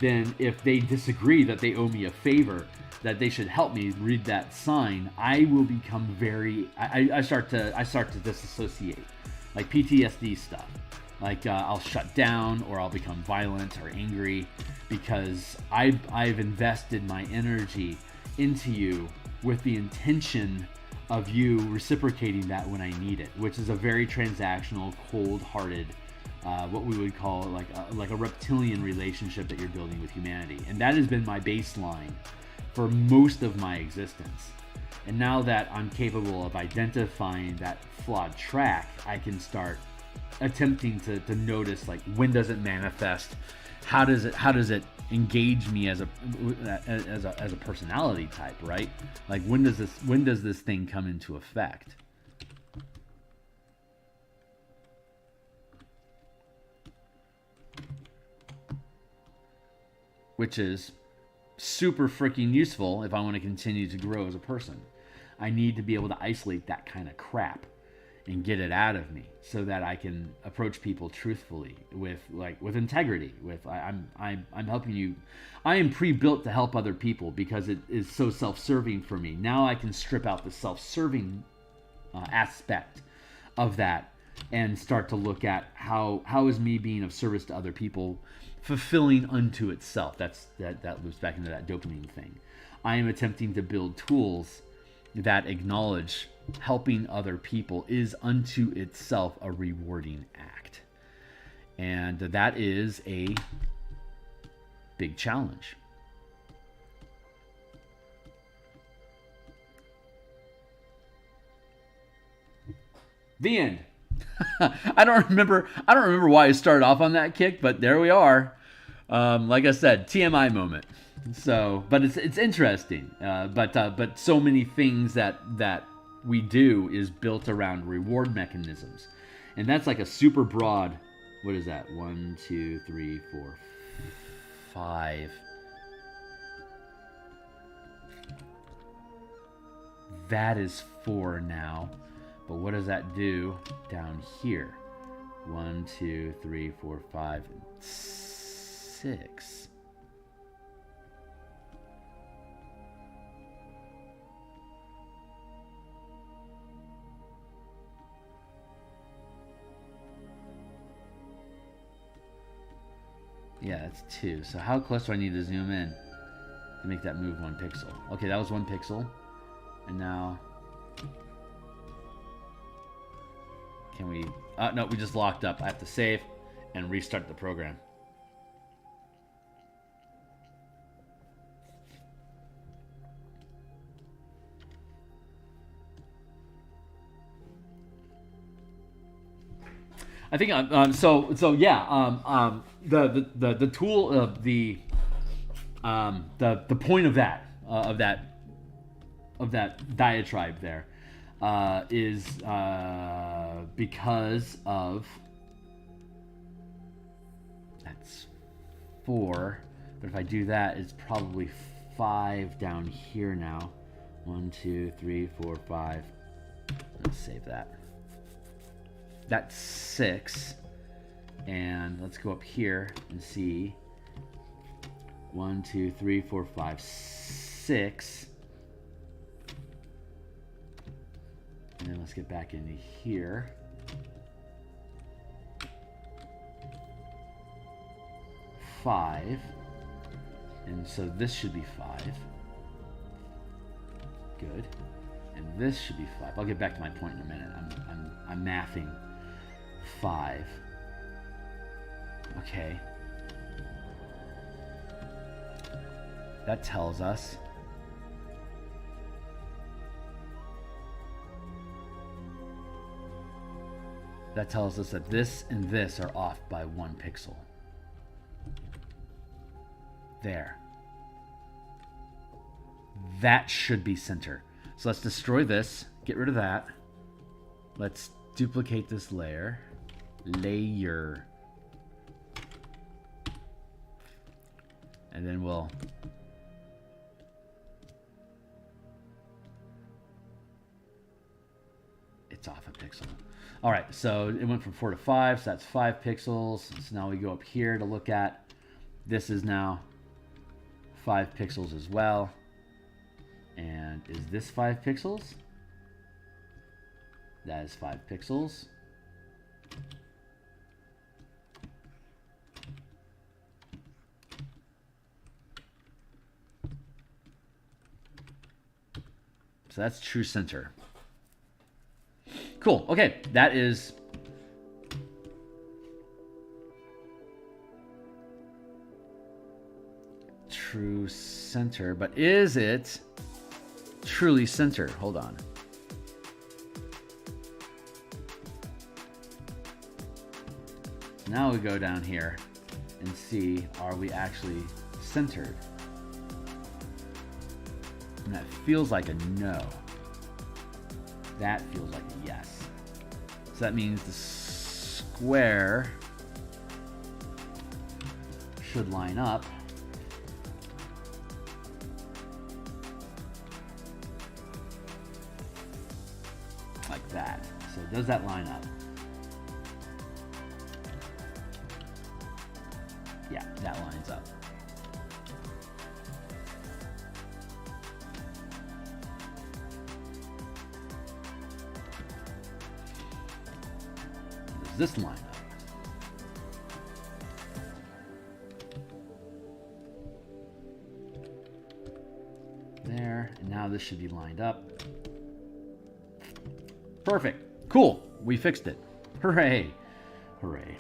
then if they disagree that they owe me a favor, that they should help me read that sign, I will become I start to disassociate, like PTSD stuff. Like I'll shut down, or I'll become violent or angry because I've invested my energy into you with the intention of you reciprocating that when I need it, which is a very transactional, cold-hearted, what we would call like a reptilian relationship that you're building with humanity. And that has been my baseline for most of my existence. And now that I'm capable of identifying that flawed track, I can start attempting to notice, like, when does it manifest? How does it engage me as a personality type, right? Like, when does this thing come into effect? Which is super freaking useful if I want to continue to grow as a person. I need to be able to isolate that kind of crap and get it out of me so that I can approach people truthfully with integrity. I'm helping you. I am pre-built to help other people because it is so self-serving for me. Now I can strip out the self-serving aspect of that and start to look at how is me being of service to other people fulfilling unto itself. That loops back into that dopamine thing. I am attempting to build tools that acknowledge helping other people is unto itself a rewarding act. And that is a big challenge. The end. I don't remember why I started off on that kick, but there we are. Like I said, TMI moment. So, but it's interesting. But so many things that we do is built around reward mechanisms, and that's like a super broad. What is that? 1, 2, 3, 4, 5. That is 4 now. But what does that do down here? 1, 2, 3, 4, 5, 6. Yeah, that's 2. So how close do I need to zoom in to make that move 1 pixel? Okay, that was 1 pixel. And now... Can we... no, we just locked up. I have to save and restart the program. I think the tool of the point of that diatribe there is because of that's 4, but if I do that, it's probably 5 down here now. 1, 2, 3, 4, 5. Let's save that. That's 6, and let's go up here and see 1, 2, 3, 4, 5, 6, and then let's get back into here. 5, and so this should be 5. Good, and this should be 5. I'll get back to my point in a minute. I'm mathing. 5. Okay. That tells us that this and this are off by 1 pixel. There. That should be center. So let's destroy this, get rid of that. Let's duplicate this layer. And then we'll it's off a pixel. All right, so it went from 4 to 5, so that's 5 pixels. So now we go up here to look at this is now 5 pixels as well. And is this 5 pixels? That is 5 pixels. So that's true center. Cool. Okay, that is true center, but is it truly center? Hold on. now we go down here and see, are we actually centered? And that feels like a no. That feels like a yes. So that means the square should line up like that. So does that line up? Yeah, that lines up. Does this line up? There, and now this should be lined up. Perfect. Cool. We fixed it. Hooray. Hooray.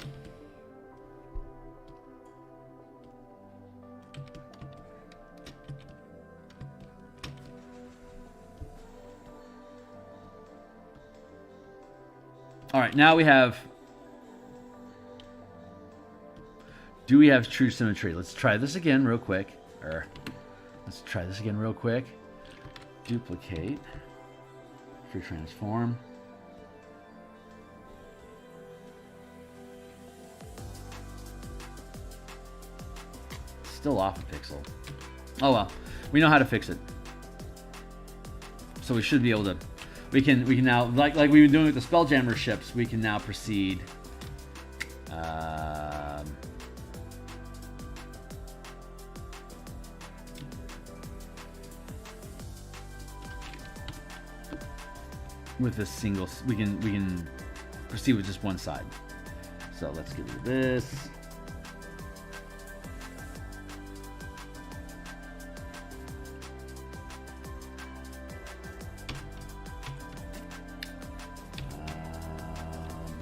All right, now we have... Do we have true symmetry? Let's try this again real quick. Duplicate. Free transform. Still off a pixel. Oh well, we know how to fix it. So we should be able to. We can now, like we've been doing with the Spelljammer ships, we can now proceed. With a single, we can proceed with just one side. So let's get rid of this.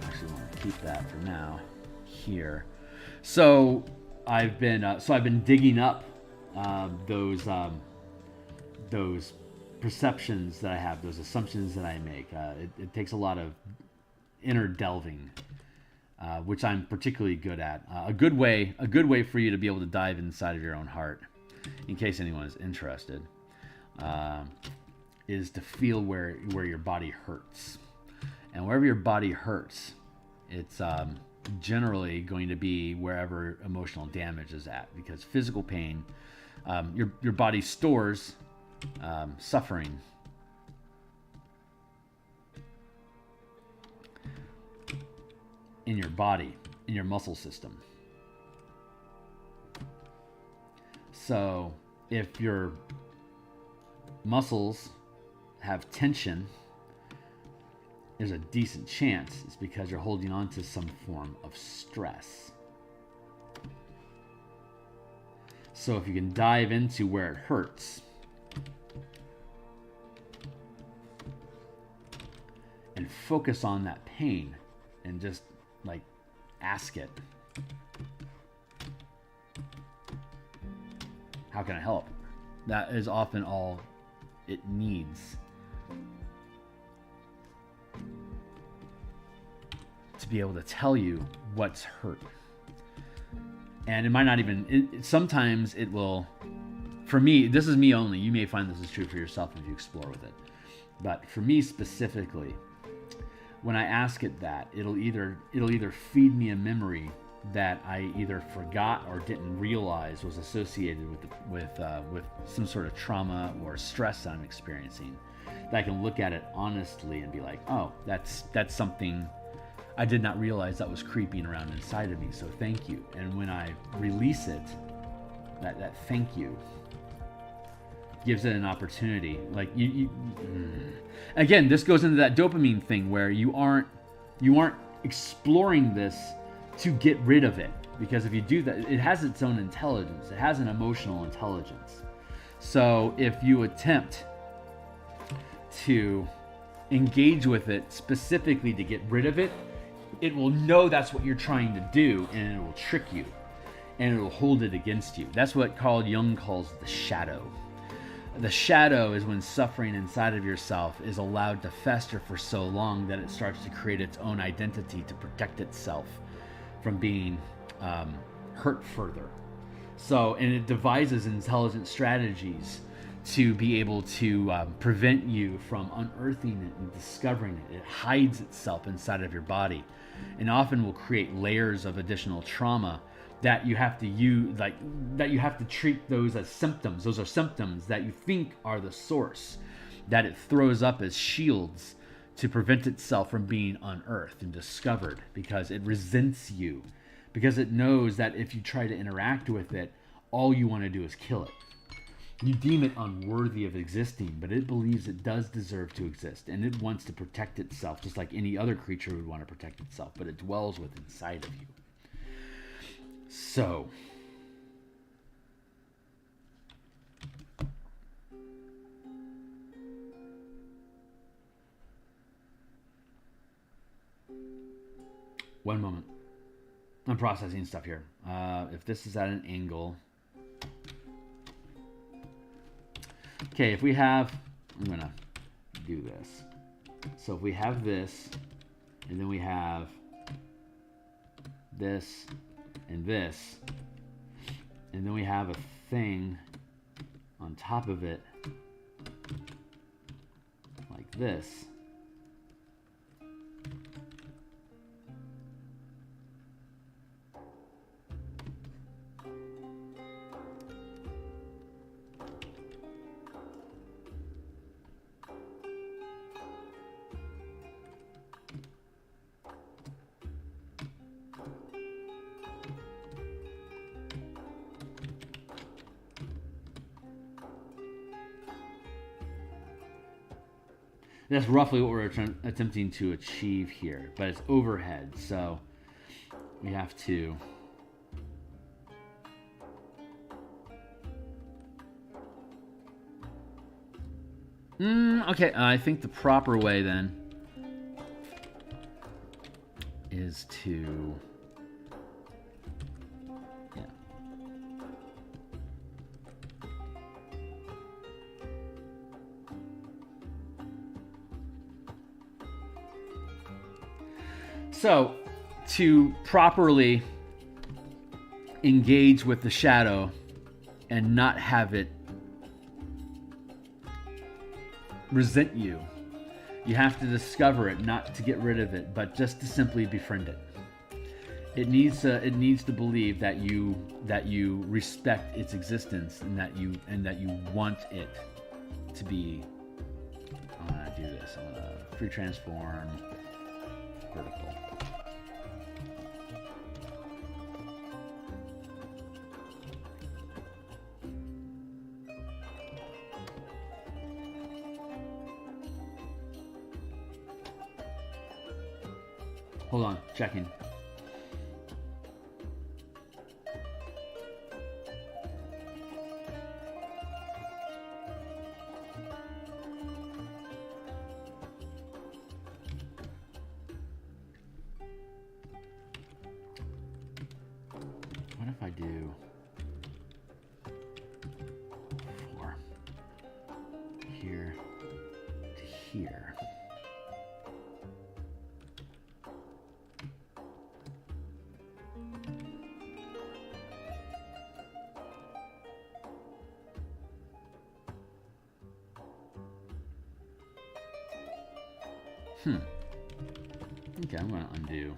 Actually, want to keep that for now here. So I've been digging up those perceptions that I have, those assumptions that I make. It takes a lot of inner delving, which I'm particularly good at. A good way for you to be able to dive inside of your own heart, in case anyone is interested, is to feel where your body hurts. And wherever your body hurts, it's generally going to be wherever emotional damage is at, because physical pain, your body stores suffering in your body, in your muscle system. So if your muscles have tension, there's a decent chance it's because you're holding on to some form of stress. So if you can dive into where it hurts and focus on that pain and just like ask it, how can I help? That is often all it needs to be able to tell you what's hurt. And it might not even, sometimes it will, for me, this is me only. You may find this is true for yourself if you explore with it. But for me specifically, when I ask it that, it'll either feed me a memory that I either forgot or didn't realize was associated with some sort of trauma or stress that I'm experiencing. That I can look at it honestly and be like, oh, that's something I did not realize that was creeping around inside of me. So thank you. And when I release it, that thank you gives it an opportunity. Like again, this goes into that dopamine thing where you aren't exploring this to get rid of it, because if you do that, it has its own intelligence. It has an emotional intelligence. So if you attempt to engage with it specifically to get rid of it, it will know that's what you're trying to do, and it will trick you, and it will hold it against you. That's what Carl Jung calls the shadow. The shadow is when suffering inside of yourself is allowed to fester for so long that it starts to create its own identity to protect itself from being hurt further. So, and it devises intelligent strategies to be able to prevent you from unearthing it and discovering it. It hides itself inside of your body, and often will create layers of additional trauma that you have to use, like that you have to treat those as symptoms. Those are symptoms that you think are the source, that it throws up as shields to prevent itself from being unearthed and discovered, because it resents you, because it knows that if you try to interact with it, all you want to do is kill it. You deem it unworthy of existing, but it believes it does deserve to exist, and it wants to protect itself just like any other creature would want to protect itself, but it dwells within inside of you. So, one moment. I'm processing stuff here. If this is at an angle. Okay, if we have, I'm going to do this. So if we have this, and then we have this, and this, and then we have a thing on top of it, like this. That's roughly what we're attempting to achieve here, but it's overhead, so we have to okay, I think the proper way then is to So, to properly engage with the shadow and not have it resent you, you have to discover it, not to get rid of it, but just to simply befriend it. It needs to believe that you respect its existence and that you want it to be. I'm gonna do this. I'm gonna free transform vertical. Hold on, checking. What if I do 4 here to here? Okay, I'm going to undo.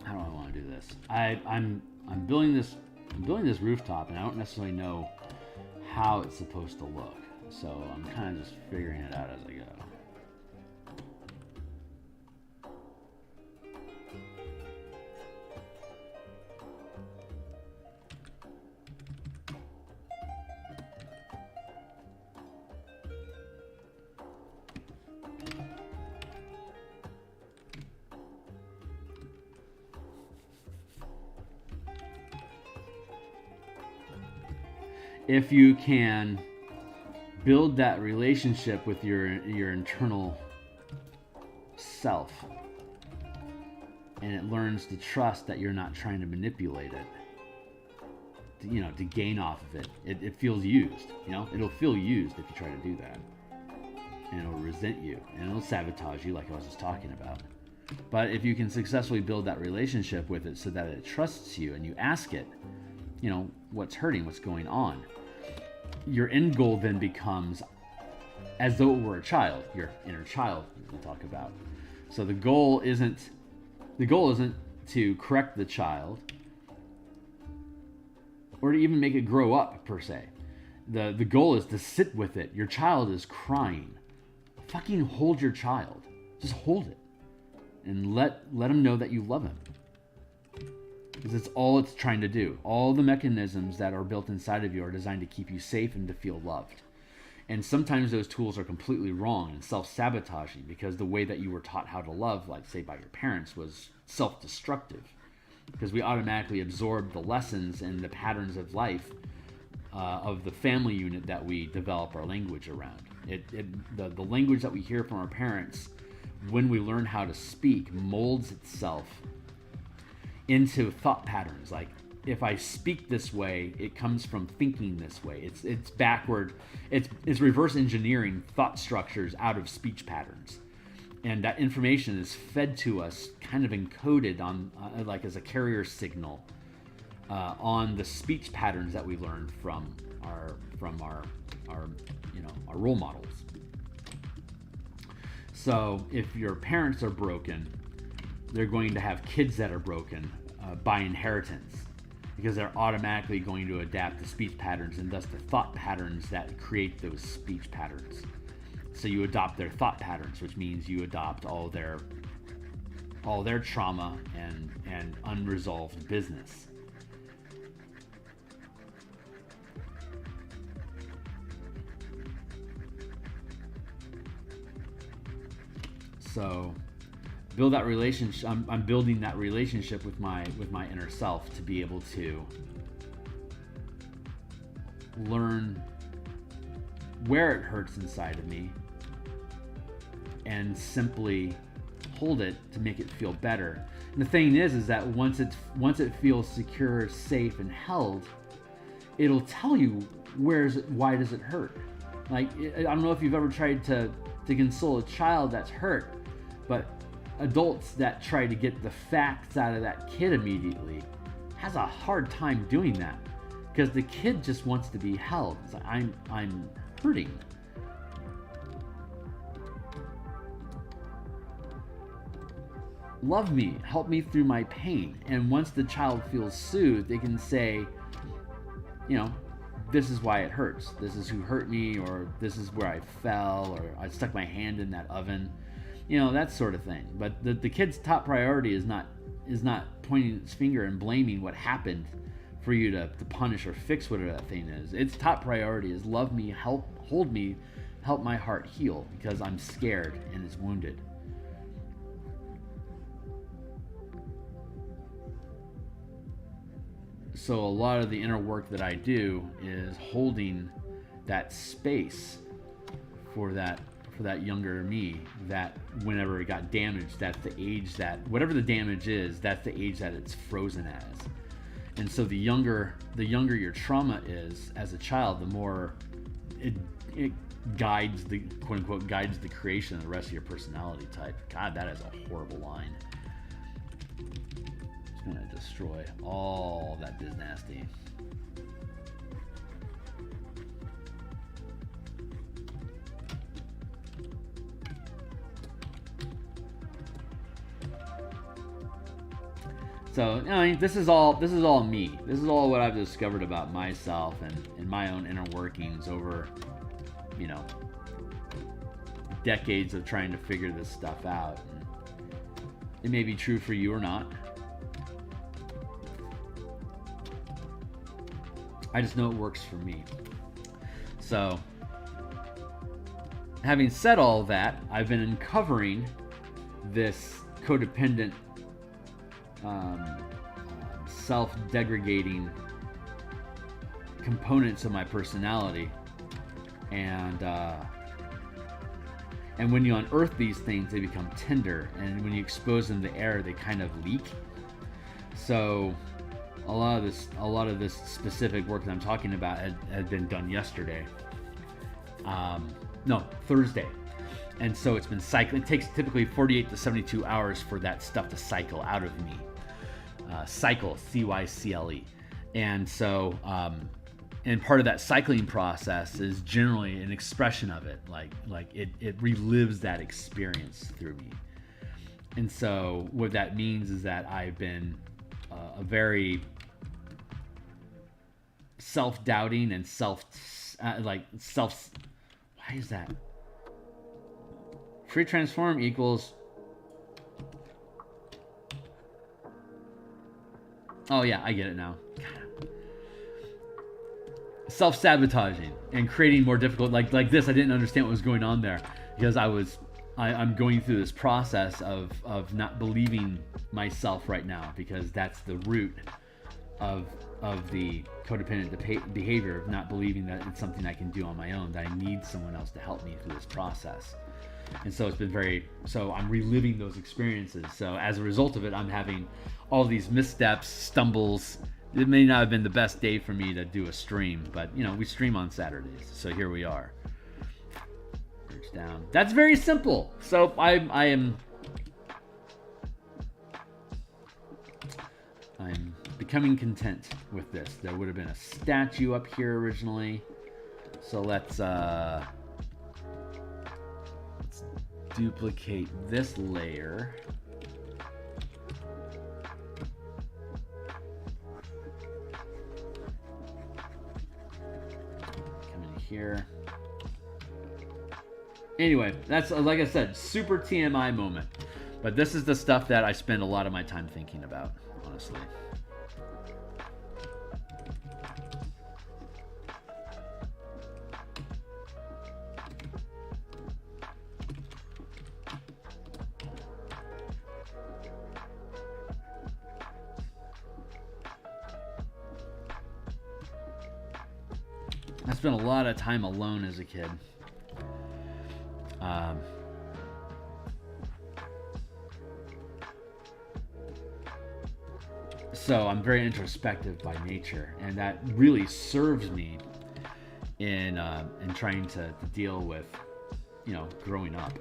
How do I want to do this? I'm building this. I'm building this rooftop, and I don't necessarily know how it's supposed to look. So I'm kind of just figuring it out as I go. If you can build that relationship with your internal self, and it learns to trust that you're not trying to manipulate it, to gain off of it. It feels used. It'll feel used if you try to do that, and it'll resent you, and it'll sabotage you, like I was just talking about. But if you can successfully build that relationship with it so that it trusts you, and you ask it, what's hurting, what's going on, your end goal then becomes as though it were a child, your inner child we'll talk about. So the goal isn't to correct the child or to even make it grow up per se. The goal is to sit with it. Your child is crying. Fucking hold your child. Just hold it. And let him know that you love him. Because it's all it's trying to do. All the mechanisms that are built inside of you are designed to keep you safe and to feel loved. And sometimes those tools are completely wrong and self-sabotaging because the way that you were taught how to love, like say by your parents, was self-destructive. Because we automatically absorb the lessons and the patterns of life of the family unit that we develop our language around. The language that we hear from our parents, when we learn how to speak, molds itself into thought patterns. Like, if I speak this way, it comes from thinking this way. It's backward. It's reverse engineering thought structures out of speech patterns. And that information is fed to us kind of encoded on like as a carrier signal on the speech patterns that we learned from our role models. So if your parents are broken, they're going to have kids that are broken by inheritance, because they're automatically going to adapt the speech patterns and thus the thought patterns that create those speech patterns. So you adopt their thought patterns, which means you adopt all their trauma and unresolved business. So build that relationship. I'm building that relationship with my inner self to be able to learn where it hurts inside of me and simply hold it to make it feel better. And the thing is that once it feels secure, safe, and held, it'll tell you why does it hurt. Like, I don't know if you've ever tried to console a child that's hurt, but adults that try to get the facts out of that kid immediately has a hard time doing that, because the kid just wants to be held. It's like, I'm hurting. Love me, help me through my pain. And once the child feels soothed, they can say, this is why it hurts. This is who hurt me, or this is where I fell, or I stuck my hand in that oven. That sort of thing. But the kid's top priority is not pointing its finger and blaming what happened for you to punish or fix whatever that thing is. Its top priority is love me, hold me, help my heart heal, because I'm scared and it's wounded. So a lot of the inner work that I do is holding that space for that younger me, that whenever it got damaged, that's the age that, whatever the damage is, that's the age that it's frozen as. And so the younger your trauma is as a child, the more it guides the quote unquote guides the creation of the rest of your personality type. God, that is a horrible line. It's gonna destroy all that biz nasty. So, this is all me. This is all what I've discovered about myself and my own inner workings over, decades of trying to figure this stuff out. And it may be true for you or not. I just know it works for me. So, having said all that, I've been uncovering this codependent, self-degrading components of my personality, and And when you unearth these things, they become tender, and when you expose them to air, they kind of leak. So a lot of this specific work that I'm talking about had been done yesterday. No, Thursday. And so it's been cycling. It takes typically 48 to 72 hours for that stuff to cycle out of me. Cycle, C-Y-C-L-E. And so, and part of that cycling process is generally an expression of it. Like it relives that experience through me. And so what that means is that I've been a very self-doubting and why is that? Free transform equals, oh yeah, I get it now. Self-sabotaging and creating more difficult, like this. I didn't understand what was going on there because I'm going through this process of not believing myself right now, because that's the root of the codependent behavior, of not believing that it's something I can do on my own, that I need someone else to help me through this process. And so it's been so I'm reliving those experiences. So as a result of it, I'm having all these missteps, stumbles. It may not have been the best day for me to do a stream, but we stream on Saturdays. So here we are. Reach down. That's very simple. So I'm becoming content with this. There would have been a statue up here originally. So let's duplicate this layer. Come in here. Anyway, that's, like I said, super TMI moment. But this is the stuff that I spend a lot of my time thinking about, honestly. I spent a lot of time alone as a kid. So I'm very introspective by nature, and that really serves me in trying to deal with, growing up.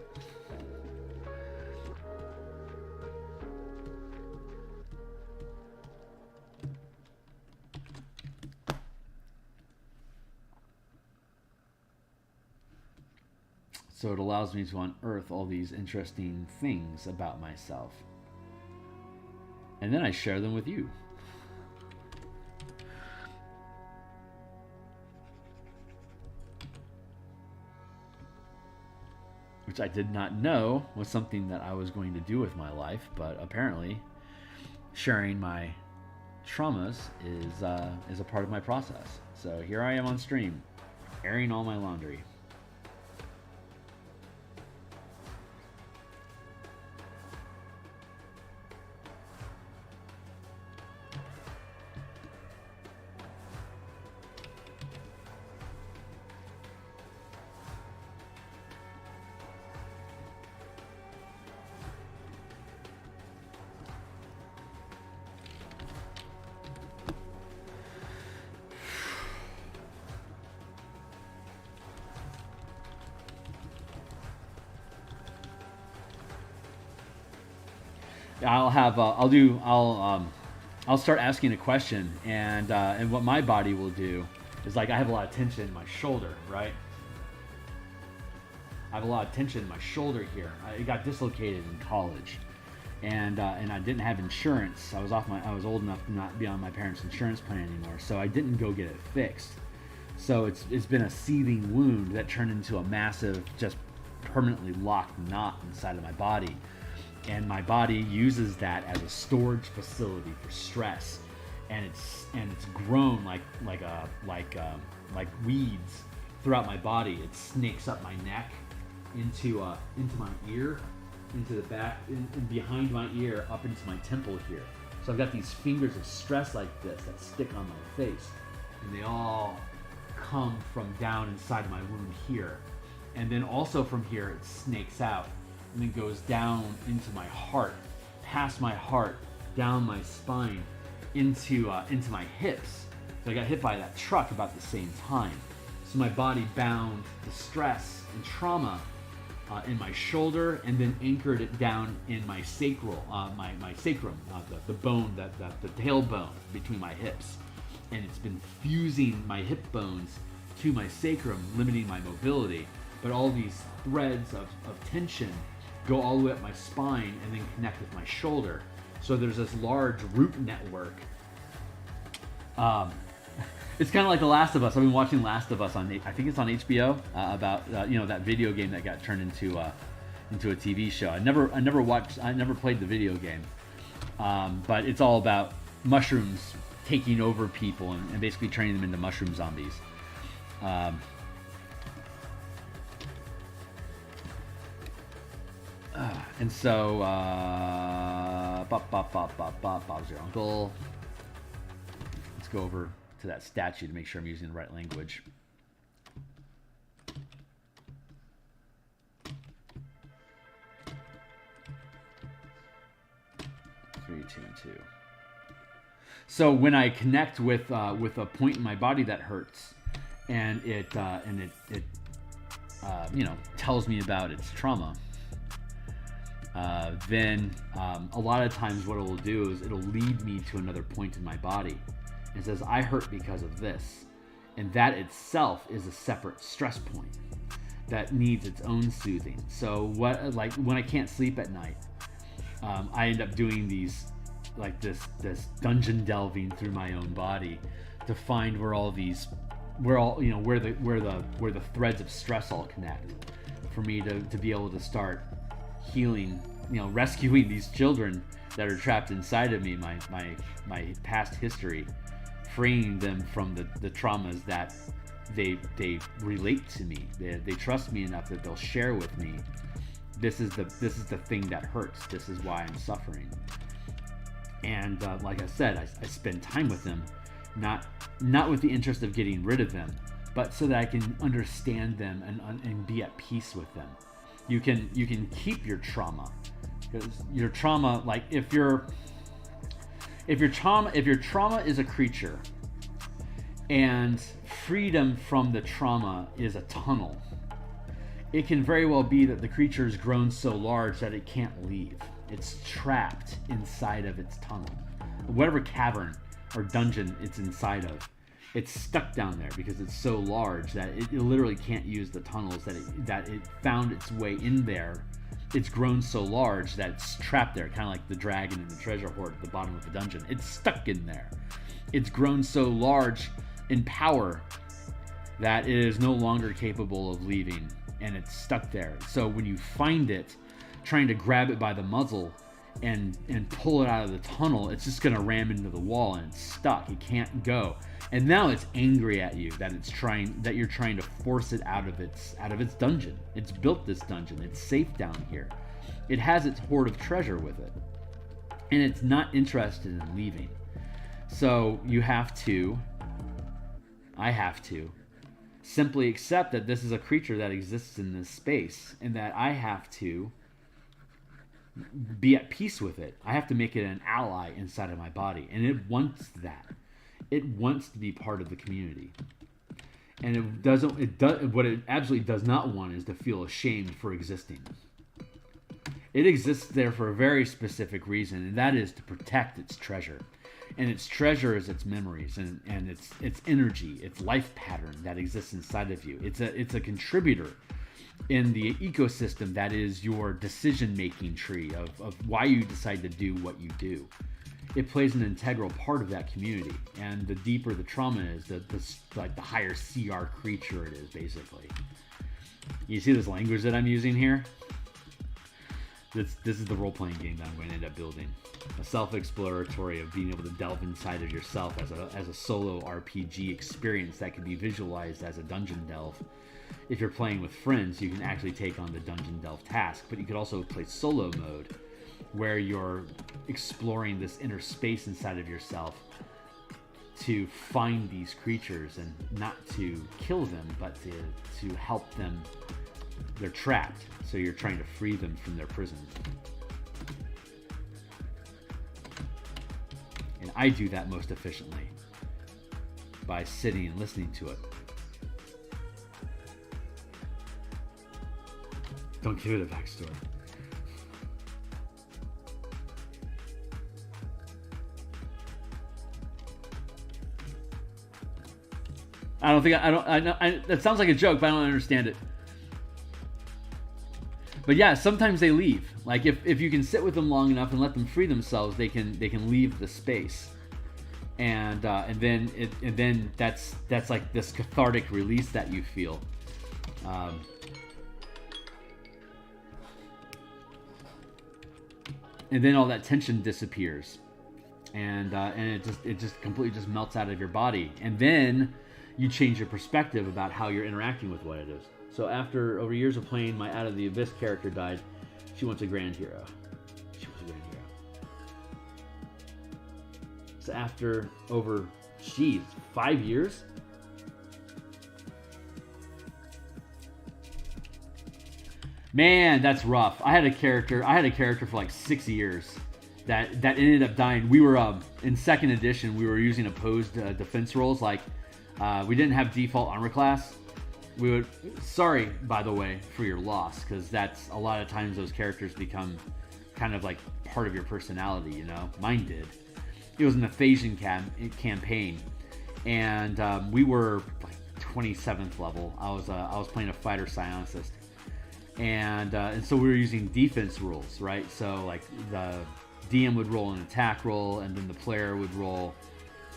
So it allows me to unearth all these interesting things about myself. And then I share them with you. Which I did not know was something that I was going to do with my life, but apparently sharing my traumas is a part of my process. So here I am on stream, airing all my laundry. I'll start asking a question, and what my body will do is, like, I have a lot of tension in my shoulder, right? I have a lot of tension in my shoulder here. I got dislocated in college, and I didn't have insurance. I was old enough to not be on my parents' insurance plan anymore, so I didn't go get it fixed. So it's been a seething wound that turned into a massive, just permanently locked knot inside of my body. And my body uses that as a storage facility for stress, and it's grown like weeds throughout my body. It snakes up my neck, into my ear, into the back, and behind my ear, up into my temple here. So I've got these fingers of stress like this that stick on my face, and they all come from down inside of my wound here. And then also from here, it snakes out and then goes down into my heart, past my heart, down my spine, into my hips. So I got hit by that truck about the same time. So my body bound the stress and trauma in my shoulder, and then anchored it down in my sacral, my sacrum, the bone, the tailbone between my hips. And it's been fusing my hip bones to my sacrum, limiting my mobility. But all these threads of tension go all the way up my spine and then connect with my shoulder. So there's this large root network. It's kind of like The Last of Us. I've been watching Last of Us on, I think it's on HBO, about that video game that got turned into a TV show. I never played the video game, but it's all about mushrooms taking over people and basically turning them into mushroom zombies. And so, Bob's your uncle. Let's go over to that statue to make sure I'm using the right language. Three, two, and two. So when I connect with a point in my body that hurts, and it tells me about its trauma, then a lot of times what it will do is it'll lead me to another point in my body. It says, I hurt because of this. And that itself is a separate stress point that needs its own soothing. So when I can't sleep at night, I end up doing these, like this dungeon delving through my own body to find where the threads of stress all connect, for me to be able to start healing, rescuing these children that are trapped inside of me, my past history, freeing them from the traumas that they relate to me. They trust me enough that they'll share with me. This is the thing that hurts. This is why I'm suffering. And like I said, I spend time with them, not with the interest of getting rid of them, but so that I can understand them and be at peace with them. You can keep your trauma, because your trauma, like if your trauma is a creature, and freedom from the trauma is a tunnel, it can very well be that the creature has grown so large that it can't leave. It's trapped inside of its tunnel, whatever cavern or dungeon it's inside of. It's stuck down there because it's so large that it literally can't use the tunnels that it found its way in there. It's grown so large that it's trapped there, kind of like the dragon in the treasure hoard at the bottom of the dungeon. It's stuck in there. It's grown so large in power that it is no longer capable of leaving, and it's stuck there. So when you find it, trying to grab it by the muzzle and pull it out of the tunnel, it's just gonna ram into the wall and it's stuck. It can't go. And now it's angry at you that you're trying to force it out of its dungeon. It's built this dungeon. It's safe down here. It has its hoard of treasure with it, and it's not interested in leaving. So I have to simply accept that this is a creature that exists in this space, and that I have to be at peace with it. I have to make it an ally inside of my body, and it wants that. It wants to be part of the community, and what it absolutely does not want is to feel ashamed for existing. It exists there for a very specific reason, and that is to protect its treasure. And its treasure is its memories and its energy, its life pattern that exists inside of you. It's a contributor in the ecosystem that is your decision-making tree of why you decide to do what you do. It plays an integral part of that community, and the deeper the trauma is, the higher CR creature it is, basically. You see this language that I'm using here? This is the role-playing game that I'm going to end up building. A self-exploratory of being able to delve inside of yourself as a solo RPG experience that can be visualized as a dungeon delve. If you're playing with friends, you can actually take on the dungeon delve task, but you could also play solo mode, where you're exploring this inner space inside of yourself to find these creatures, and not to kill them, but to help them they're trapped, so you're trying to free them from their prison. And I do that most efficiently by sitting and listening to it. Don't give it a backstory. That sounds like a joke, but I don't understand it. But yeah, sometimes they leave. Like if you can sit with them long enough and let them free themselves, they can leave the space, and then that's like this cathartic release that you feel. And then all that tension disappears, and it just completely just melts out of your body, and then you change your perspective about how you're interacting with what it is. So after over years of playing, my Out of the Abyss character died. She wants a grand hero. She was a grand hero. So after over, 5 years. Man, that's rough. I had a character for like 6 years that ended up dying. We were in second edition. We were using opposed defense rolls. Like we didn't have default armor class. We would. Sorry, by the way, for your loss, because that's a lot of times those characters become kind of like part of your personality. You know, mine did. It was an Ephesian campaign, and we were like 27th level. I was playing a fighter psionicist. And so we were using defense rules, right? So like the DM would roll an attack roll, and then the player would roll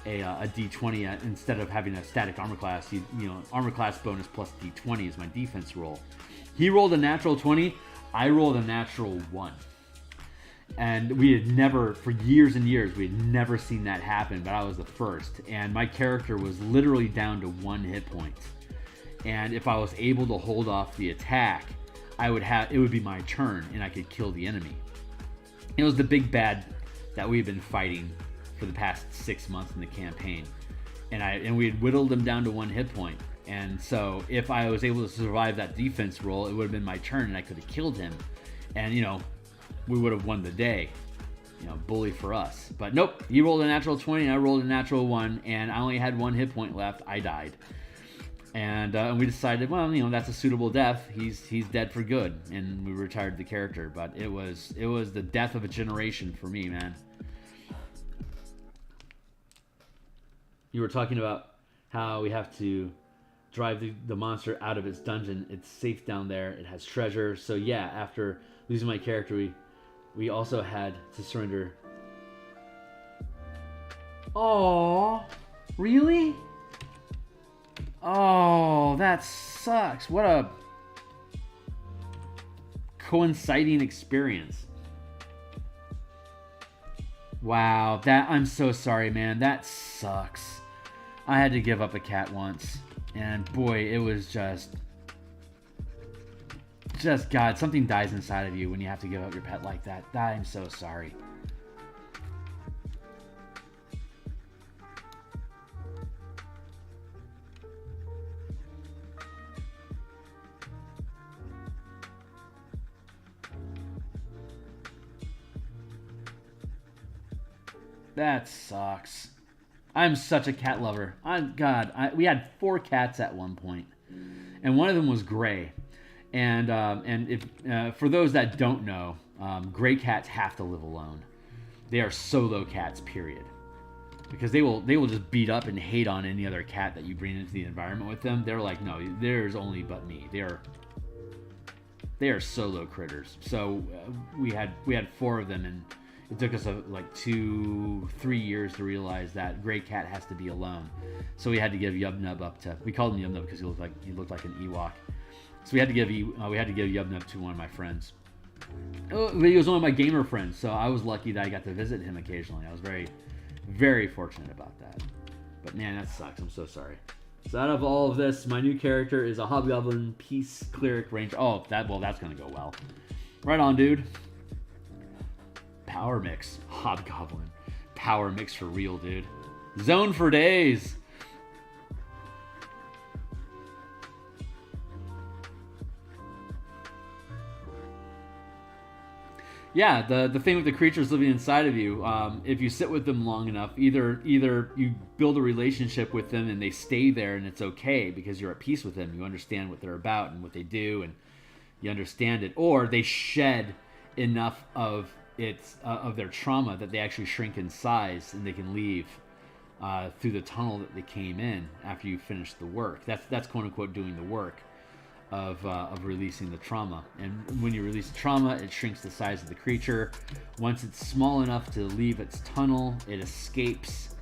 a d20 instead of having a static armor class. You know, armor class bonus plus d20 is my defense roll. He rolled a natural 20. I rolled a natural 1. And we had never, for years and years, we had never seen that happen, but I was the first. And my character was literally down to 1 hit point. And if I was able to hold off the attack, it would be my turn, and I could kill the enemy. It was the big bad that we've been fighting for the past 6 months in the campaign, and we had whittled him down to 1 hit point. And so if I was able to survive that defense roll, it would have been my turn, and I could have killed him, and we would have won the day. Bully for us. But nope, he rolled a natural 20, and I rolled a natural 1, and I only had 1 hit point left. I died. And we decided, well, that's a suitable death. He's dead for good, and we retired the character. But it was the death of a generation for me, man. You were talking about how we have to drive the monster out of its dungeon. It's safe down there. It has treasure. So yeah, after losing my character, we also had to surrender. Oh, really? Oh, that sucks. What a coinciding experience. Wow, I'm so sorry, man. That sucks. I had to give up a cat once, and boy, it was just God, something dies inside of you when you have to give up your pet like that. I'm so sorry. That sucks. I'm such a cat lover. We had 4 cats at one point, and one of them was gray. And if for those that don't know, gray cats have to live alone. They are solo cats, period. Because they will just beat up and hate on any other cat that you bring into the environment with them. They're like, no, there's only but me. They are solo critters. So we had 4 of them, and it took us like 2-3 years to realize that gray cat has to be alone. So we had to give Yubnub up to. We called him Yubnub because he looked like an Ewok. So we had to give Yubnub to one of my friends. He was one of my gamer friends, so I was lucky that I got to visit him occasionally. I was very, very fortunate about that. But man, that sucks. I'm so sorry. So out of all of this, my new character is a Hobgoblin Peace Cleric Ranger. Oh, that's gonna go well. Right on, dude. Power mix. Hobgoblin. Power mix for real, dude. Zone for days. Yeah, the thing with the creatures living inside of you, if you sit with them long enough, either you build a relationship with them and they stay there and it's okay because you're at peace with them, you understand what they're about and what they do, and you understand it, or they shed enough of of their trauma that they actually shrink in size and they can leave through the tunnel that they came in after you finish the work. That's quote unquote doing the work of releasing the trauma. And when you release the trauma, it shrinks the size of the creature. Once it's small enough to leave its tunnel, it escapes.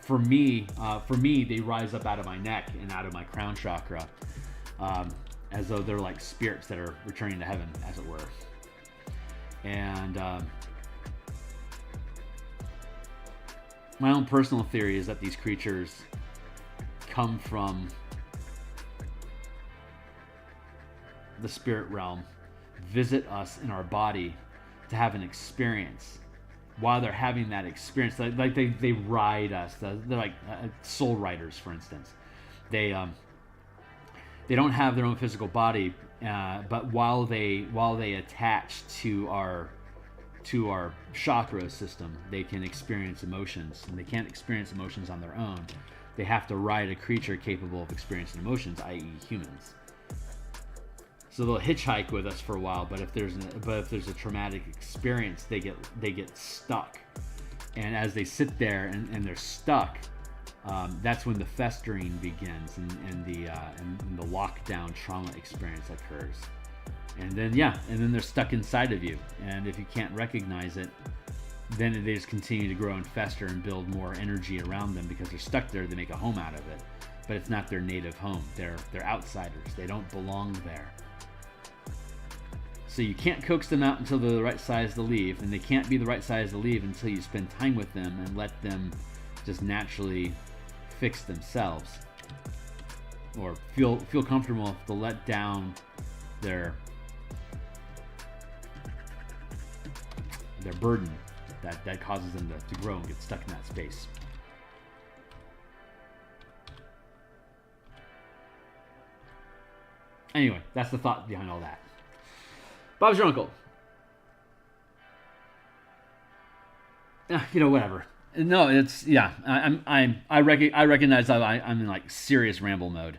For me, they rise up out of my neck and out of my crown chakra, as though they're like spirits that are returning to heaven, as it were. And my own personal theory is that these creatures come from the spirit realm, visit us in our body to have an experience. While they're having that experience, like they ride us. They're like soul riders, for instance. They don't have their own physical body, but while they attach to our chakra system, they can experience emotions, and they can't experience emotions on their own. They have to ride a creature capable of experiencing emotions, i.e., humans. So they'll hitchhike with us for a while, but if there's a traumatic experience, they get stuck, and as they sit there and they're stuck, that's when the festering begins and the lockdown trauma experience occurs, and then they're stuck inside of you, and if you can't recognize it, then they just continue to grow and fester and build more energy around them because they're stuck there. They make a home out of it, but it's not their native home. They're outsiders. They don't belong there. So you can't coax them out until they're the right size to leave, and they can't be the right size to leave until you spend time with them and let them just naturally fix themselves, or feel comfortable enough to let down their burden that causes them to grow and get stuck in that space. Anyway, that's the thought behind all that. Bob's your uncle. Whatever. No, it's I recognize that I'm in like serious ramble mode,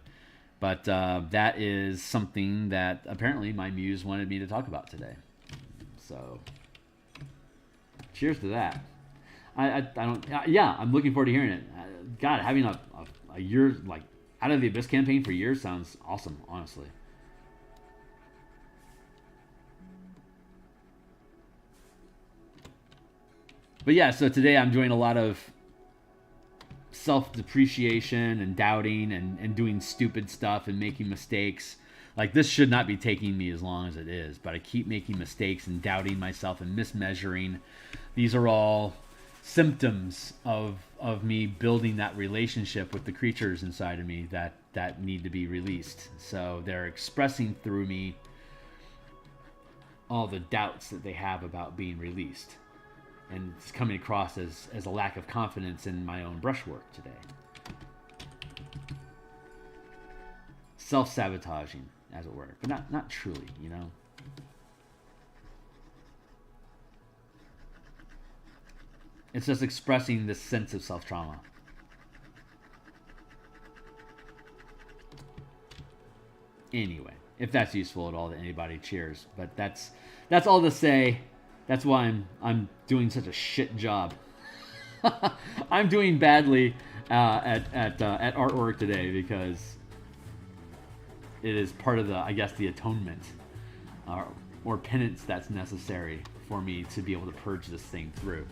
but that is something that apparently my muse wanted me to talk about today. So, cheers to that. I'm looking forward to hearing it. God, having a year like Out of the Abyss campaign for years sounds awesome, honestly. But yeah, so today I'm doing a lot of self-depreciation and doubting and doing stupid stuff and making mistakes. Like, this should not be taking me as long as it is, but I keep making mistakes and doubting myself and mismeasuring. These are all symptoms of me building that relationship with the creatures inside of me that need to be released. So they're expressing through me all the doubts that they have about being released. And it's coming across as a lack of confidence in my own brushwork today. Self-sabotaging, as it were. But not truly, It's just expressing this sense of self-trauma. Anyway, if that's useful at all to anybody, cheers. But that's all to say. That's why I'm doing such a shit job. I'm doing badly at artwork today because it is part of the atonement or penance that's necessary for me to be able to purge this thing through.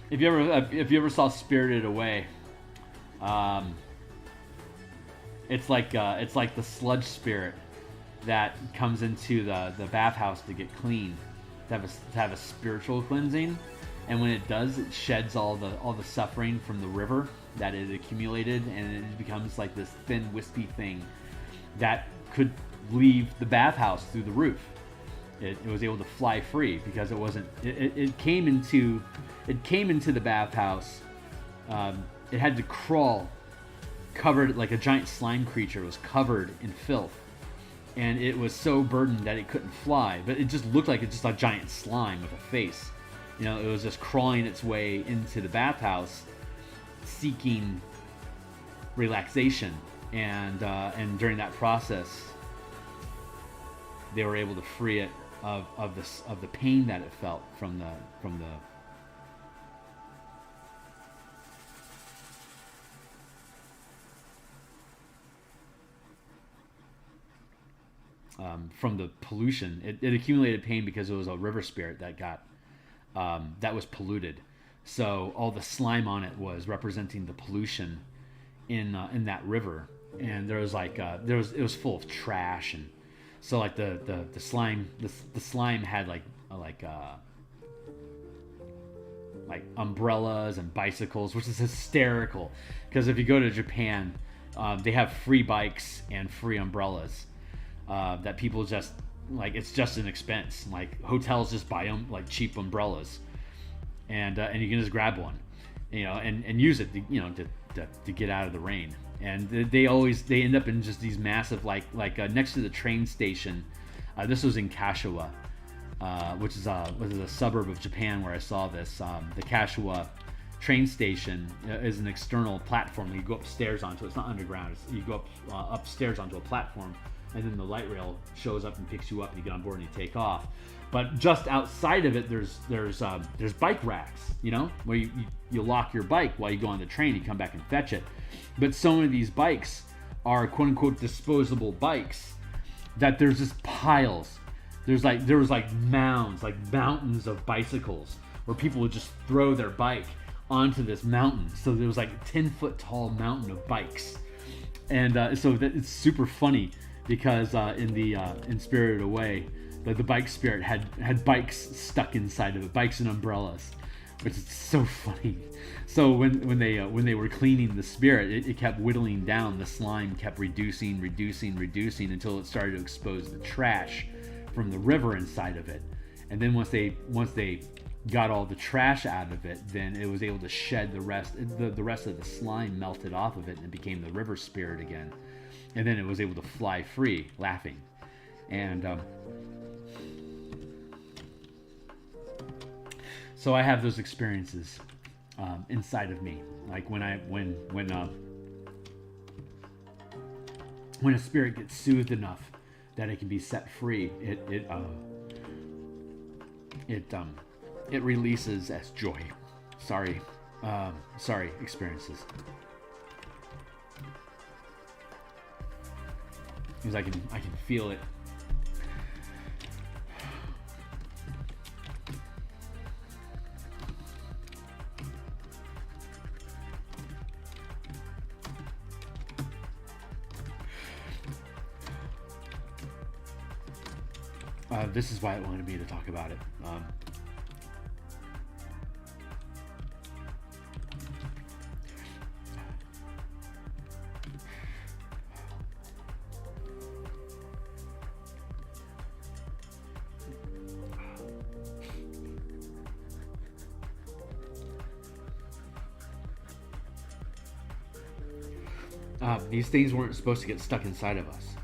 If you ever saw Spirited Away, it's like the sludge spirit that comes into the bathhouse to get clean, to have a spiritual cleansing, and when it does, it sheds all the suffering from the river that it accumulated, and it becomes like this thin, wispy thing that could leave the bathhouse through the roof. It was able to fly free because it wasn't. It came into the bathhouse. It had to crawl, covered like a giant slime creature. It was covered in filth, and it was so burdened that it couldn't fly. But it just looked like it's just a giant slime with a face. You know, it was just crawling its way into the bathhouse, seeking relaxation, and during that process, they were able to free it of the pain that it felt from the pollution. It accumulated pain because it was a river spirit that was polluted. So all the slime on it was representing the pollution in that river, and there was it was full of trash, and so like the slime had like umbrellas and bicycles, which is hysterical because if you go to Japan, they have free bikes and free umbrellas that people just like. It's just an expense. Like hotels just buy them like cheap umbrellas, and you can just grab one, you know, and use it, to get out of the rain. And they end up in just these massive like next to the train station. This was in Kashiwa, which is a suburb of Japan where I saw this. The Kashiwa train station is an external platform that you go upstairs onto. It's not underground. You go upstairs onto a platform, and then the light rail shows up and picks you up, and you get on board and you take off. But just outside of it, there's bike racks, you know, where you lock your bike while you go on the train. You come back and fetch it. But so many of these bikes are quote unquote disposable bikes that there's just piles. There was mounds, like mountains of bicycles where people would just throw their bike onto this mountain. So there was like a 10-foot tall mountain of bikes, and so it's super funny because in Spirited Away, the bike spirit had bikes stuck inside of it, bikes and umbrellas, which is so funny. So when they were cleaning the spirit, it kept whittling down. The slime kept reducing until it started to expose the trash from the river inside of it. And then once they got all the trash out of it, then it was able to shed the rest of the slime melted off of it, and it became the river spirit again. And then it was able to fly free, laughing. And so I have those experiences inside of me, like when a spirit gets soothed enough that it can be set free, it releases as joy. Sorry, experiences. Because I can feel it. This is why it wanted me to talk about it. These things weren't supposed to get stuck inside of us,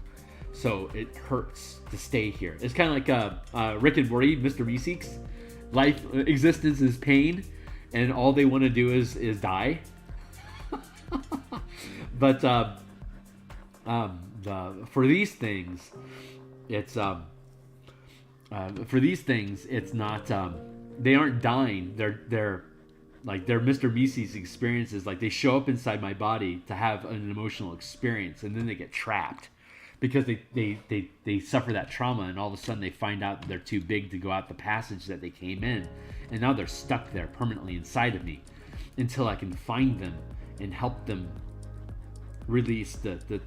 so it hurts to stay here. It's kind of like Rick and Morty, Mr. Meeseeks. Existence is pain, and all they want to do is die. But for these things, it's not. They aren't dying. They're Mr. Meeseeks experiences. Like, they show up inside my body to have an emotional experience, and then they get trapped because they suffer that trauma, and all of a sudden they find out that they're too big to go out the passage that they came in, and now they're stuck there permanently inside of me until I can find them and help them release the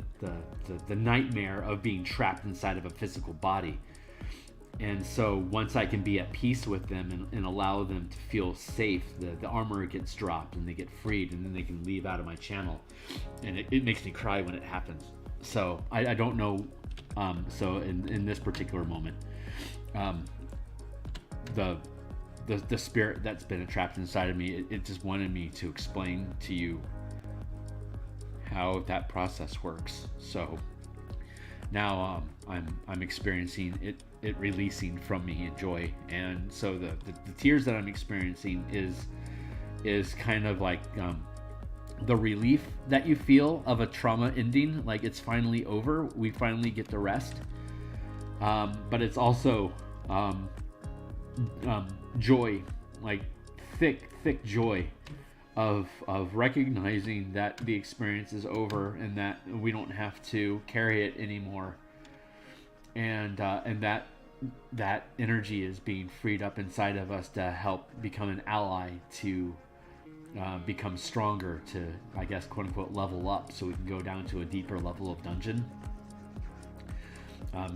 nightmare of being trapped inside of a physical body. And so once I can be at peace with them and allow them to feel safe, the armor gets dropped and they get freed, and then they can leave out of my channel. And it makes me cry when it happens. So I don't know So in this particular moment, the spirit that's been trapped inside of me, it just wanted me to explain to you how that process works. So now I'm experiencing it releasing from me in joy, and so the tears that I'm experiencing is kind of like the relief that you feel of a trauma ending, like it's finally over, we finally get to rest. But it's also joy, like thick joy of recognizing that the experience is over and that we don't have to carry it anymore, and that energy is being freed up inside of us to help become an ally, to become stronger, to, I guess, quote unquote, level up, so we can go down to a deeper level of dungeon.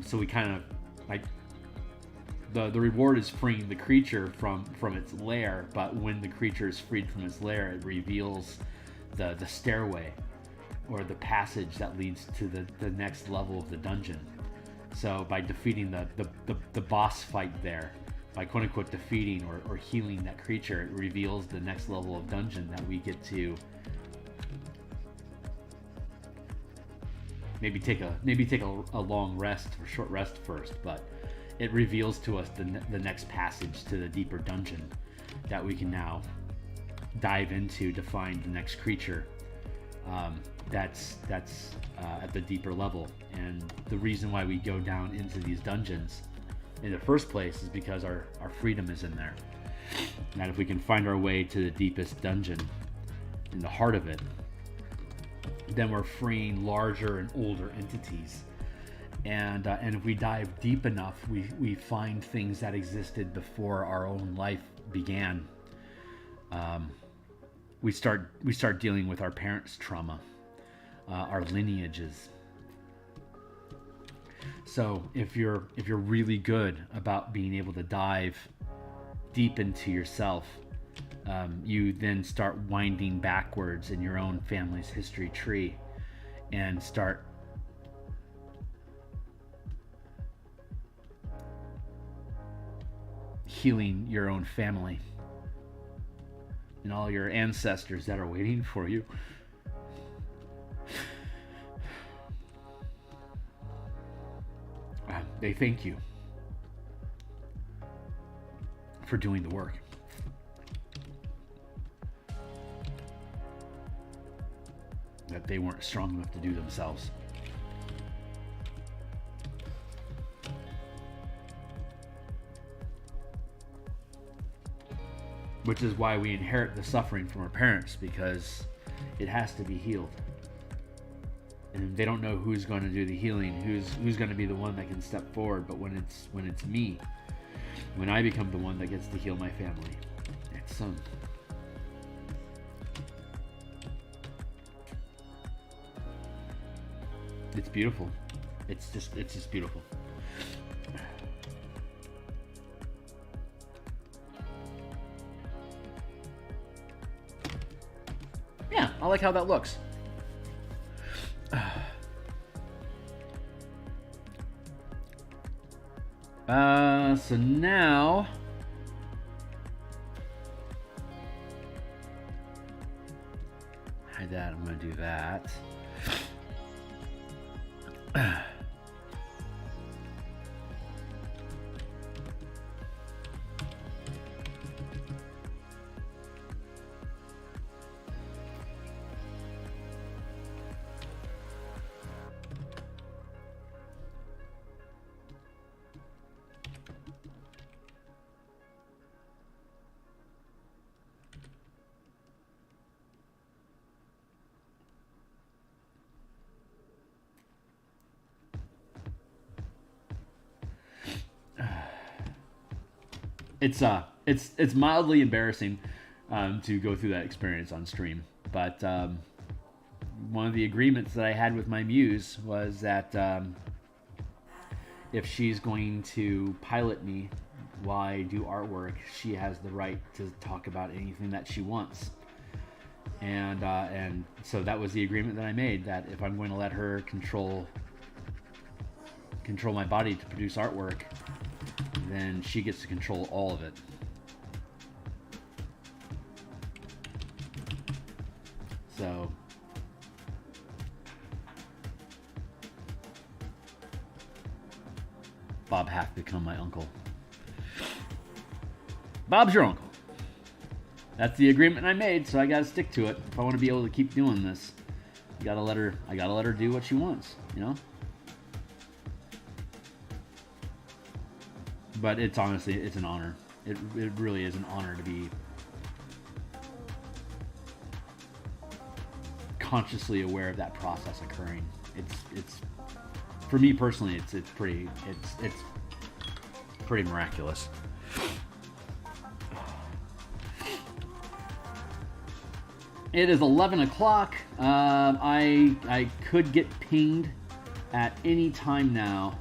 So we kind of like the reward is freeing the creature from its lair, but when the creature is freed from its lair, it reveals the stairway or the passage that leads to the next level of the dungeon. So by defeating the boss fight there, by quote unquote defeating or healing that creature, it reveals the next level of dungeon that we get to maybe take a long rest or short rest first, but it reveals to us the next passage to the deeper dungeon that we can now dive into to find the next creature that's at the deeper level. And the reason why we go down into these dungeons in the first place is because our freedom is in there. And that if we can find our way to the deepest dungeon, in the heart of it, then we're freeing larger and older entities. And if we dive deep enough, we find things that existed before our own life began. We start dealing with our parents' trauma, our lineages. So if you're really good about being able to dive deep into yourself, you then start winding backwards in your own family's history tree and start healing your own family and all your ancestors that are waiting for you. They thank you for doing the work. That they weren't strong enough to do themselves. Which is why we inherit the suffering from our parents, because it has to be healed. And they don't know who's going to do the healing, who's going to be the one that can step forward. But when it's me, when I become the one that gets to heal my family, it's beautiful. It's just beautiful. Yeah, I like how that looks. So now hide that. I'm going to do that. It's mildly embarrassing to go through that experience on stream, but one of the agreements that I had with my muse was that if she's going to pilot me while I do artwork, she has the right to talk about anything that she wants. And so that was the agreement that I made, that if I'm going to let her control control my body to produce artwork, then she gets to control all of it. So Bob hath become my uncle. Bob's your uncle. That's the agreement I made, so I gotta stick to it if I want to be able to keep doing this. I gotta let her do what she wants, you know? But it's honestly, it's an honor. It really is an honor to be consciously aware of that process occurring. It's for me personally, it's pretty miraculous. It is 11 o'clock. I could get pinged at any time now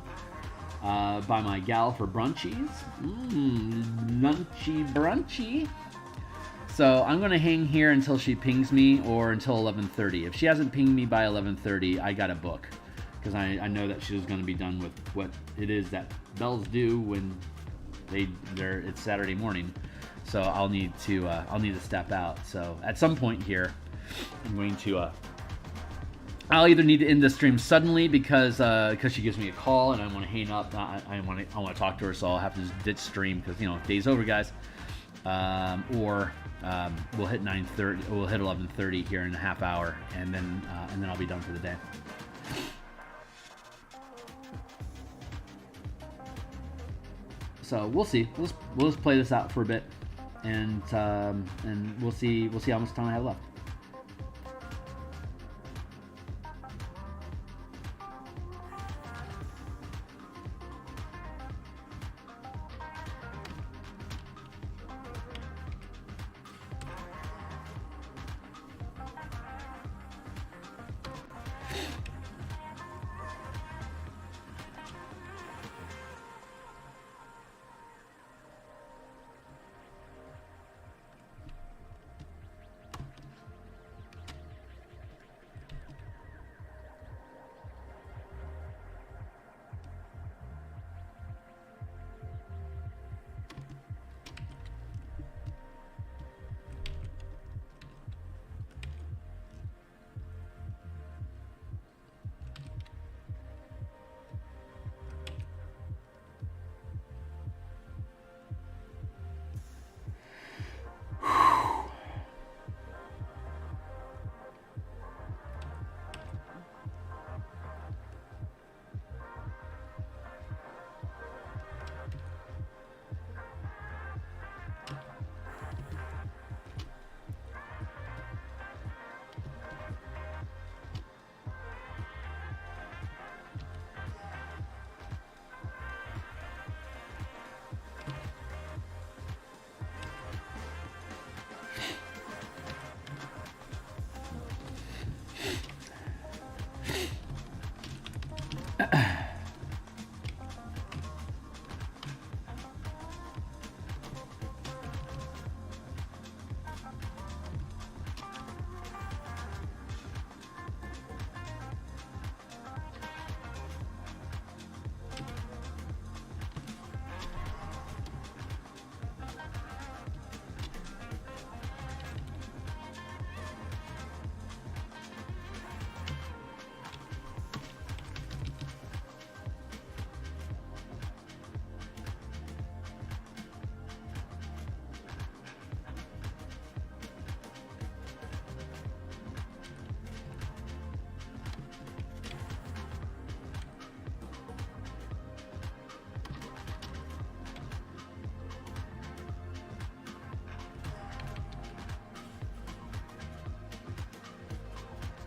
by my gal for brunchies. Lunchy brunchy. So I'm going to hang here until she pings me or until 11:30. If she hasn't pinged me by 11:30, I got a book. Because I know that she's going to be done with what it is that bells do when it's Saturday morning. So I'll need to step out. So at some point here, I'm going to I'll either need to end the stream suddenly because she gives me a call and I want to hang up. I want to talk to her, so I'll have to just ditch stream because day's over, guys. Or we'll hit 9:30. We'll hit 11:30 here in a half hour, and then I'll be done for the day. So we'll see. We'll just play this out for a bit, and we'll see how much time I have left.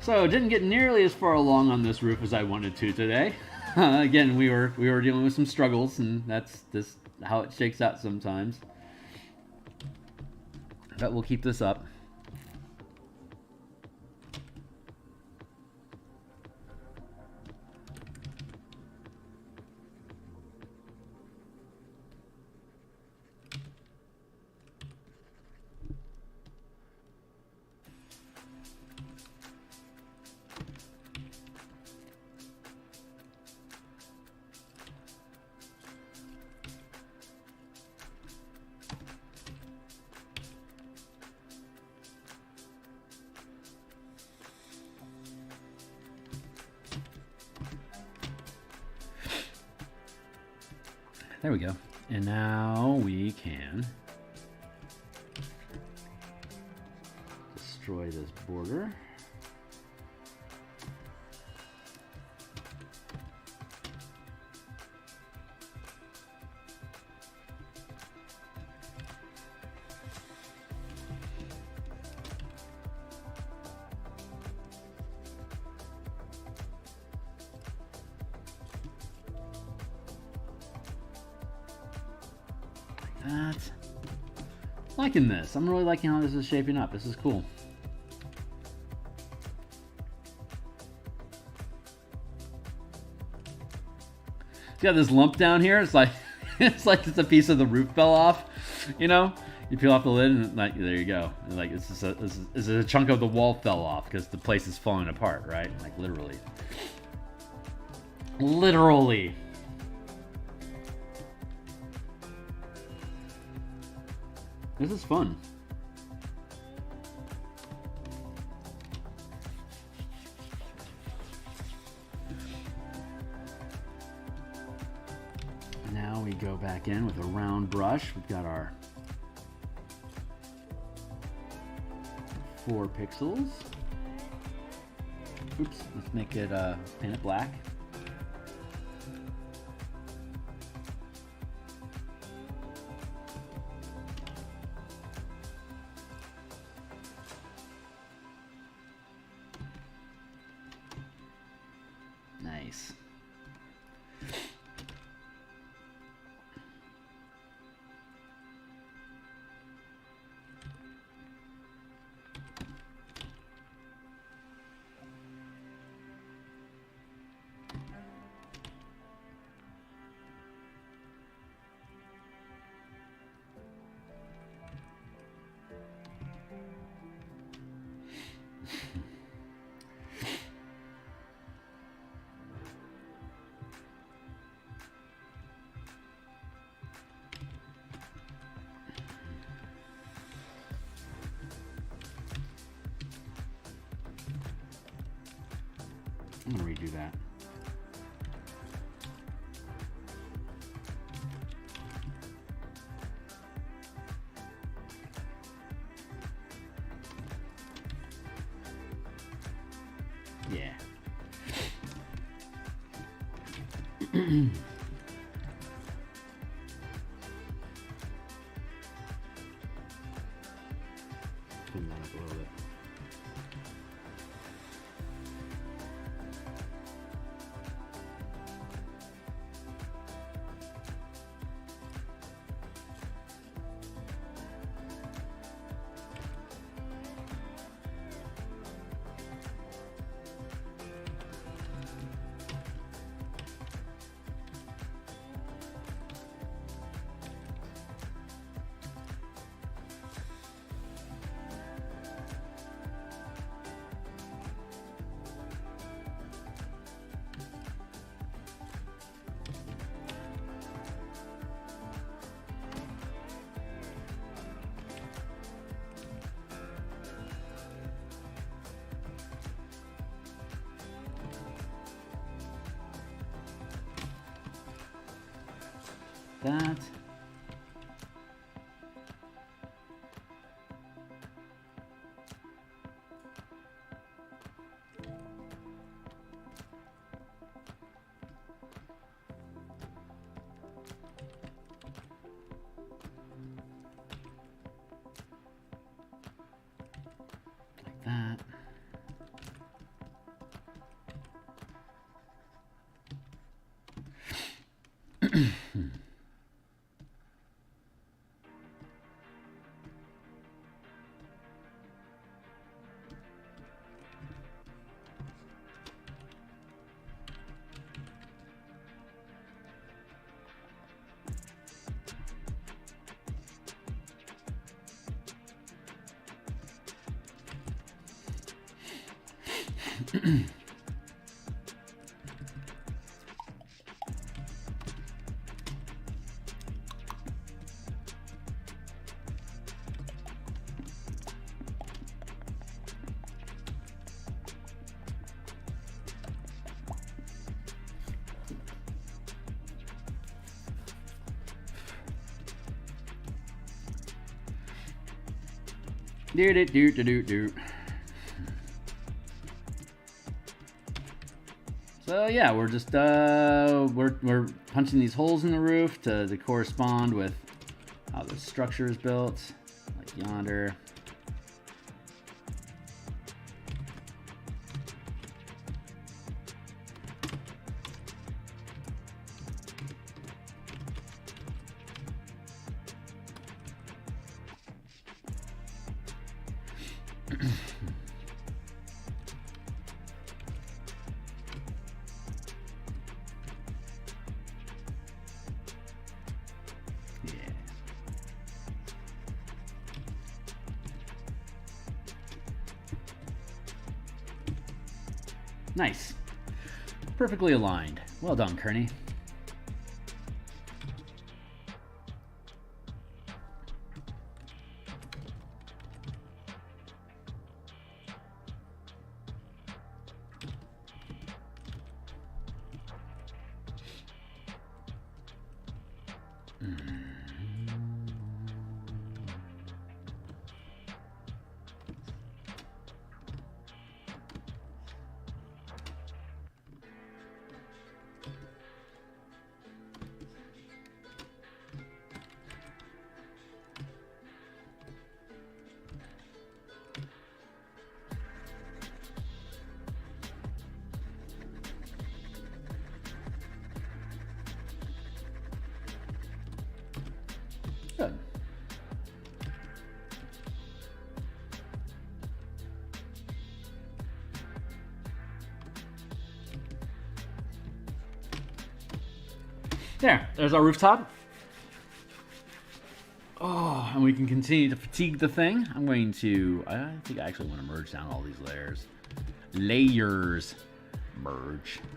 So didn't get nearly as far along on this roof as I wanted to today. Again, we were dealing with some struggles, and that's just how it shakes out sometimes. But we'll keep this up. There we go. And now we can destroy this border. That. Liking this. I'm really liking how this is shaping up. This is cool. Got this lump down here. It's like it's a piece of the roof fell off. You know, you peel off the lid and like there you go. And like it's just a chunk of the wall fell off because the place is falling apart, right? Like literally. Literally. This is fun. Now we go back in with a round brush. We've got our 4 pixels. Oops, let's make it paint it black. Nice. I'm gonna redo that. Yeah. Clean that up a little bit. That. Like that. Do do do do do do. So yeah, we're just we're punching these holes in the roof to correspond with how the structure is built, like yonder. Nice. Perfectly aligned. Well done, Kearney. Good. There's our rooftop. Oh, and we can continue to fatigue the thing. I think I actually want to merge down all these layers.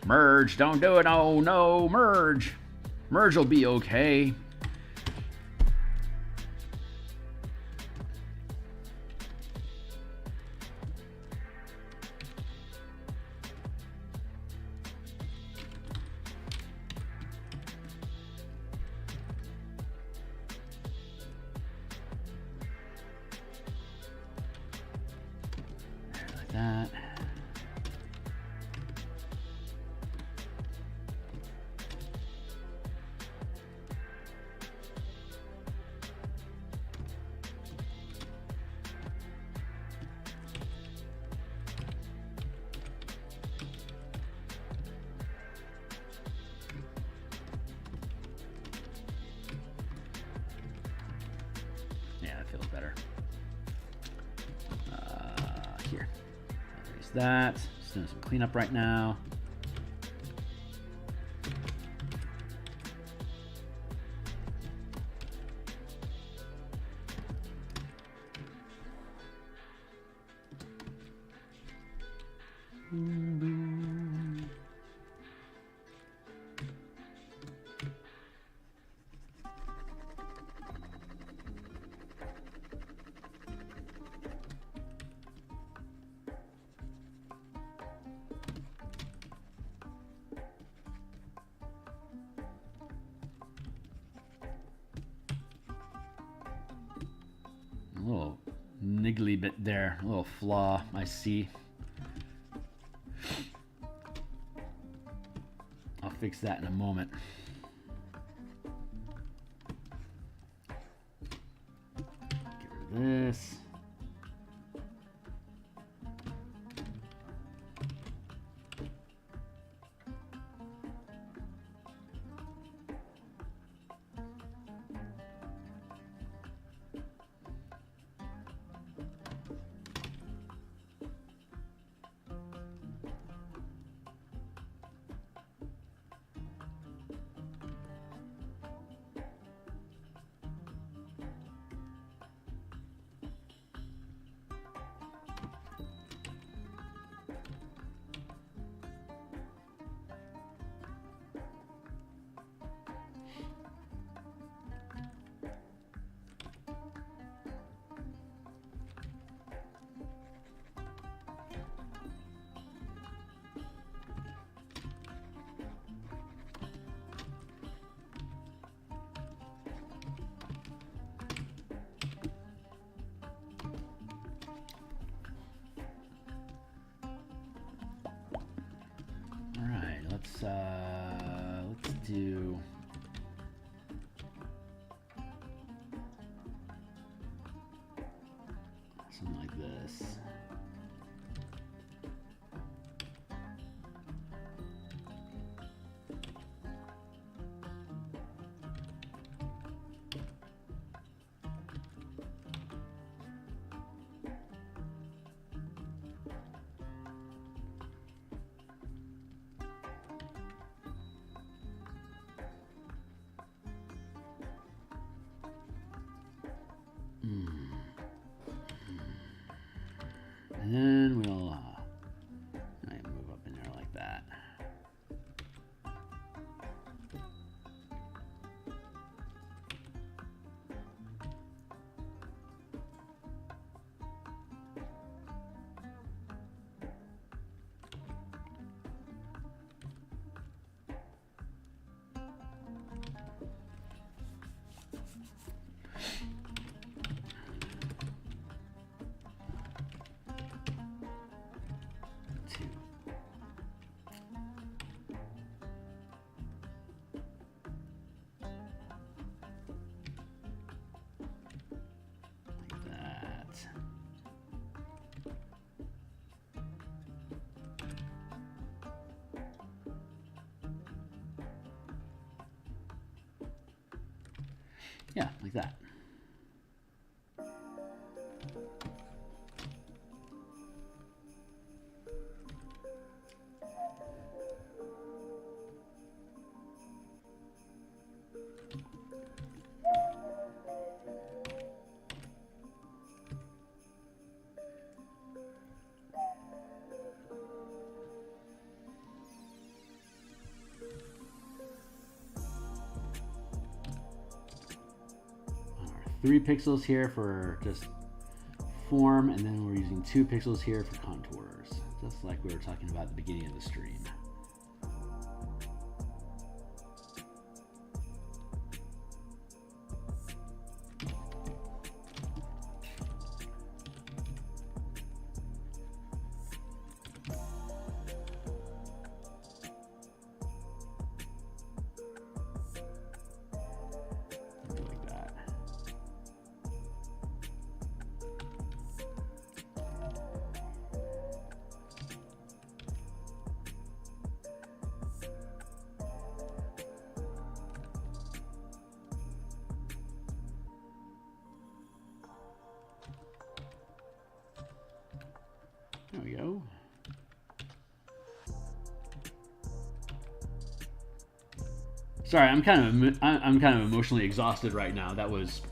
Merge, don't do it, oh no, merge will be okay. That. Yeah, that feels better. Here. That. Just doing some cleanup right now. A little niggly bit there, a little flaw I see. I'll fix that in a moment. Get rid of this. let's do. Something like this. And then we'll move up in there like that. Yeah, like that. Three pixels here for just form, and then we're using 2 pixels here for contours, just like we were talking about at the beginning of the stream. There we go. Sorry, I'm kind of emotionally exhausted right now. That was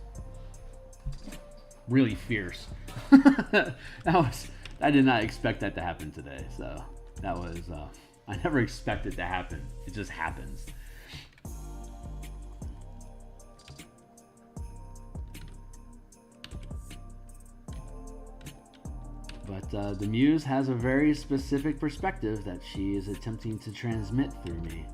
really fierce. I did not expect that to happen today. So that was I never expect it to happen. It just happens. But the muse has a very specific perspective that she is attempting to transmit through me,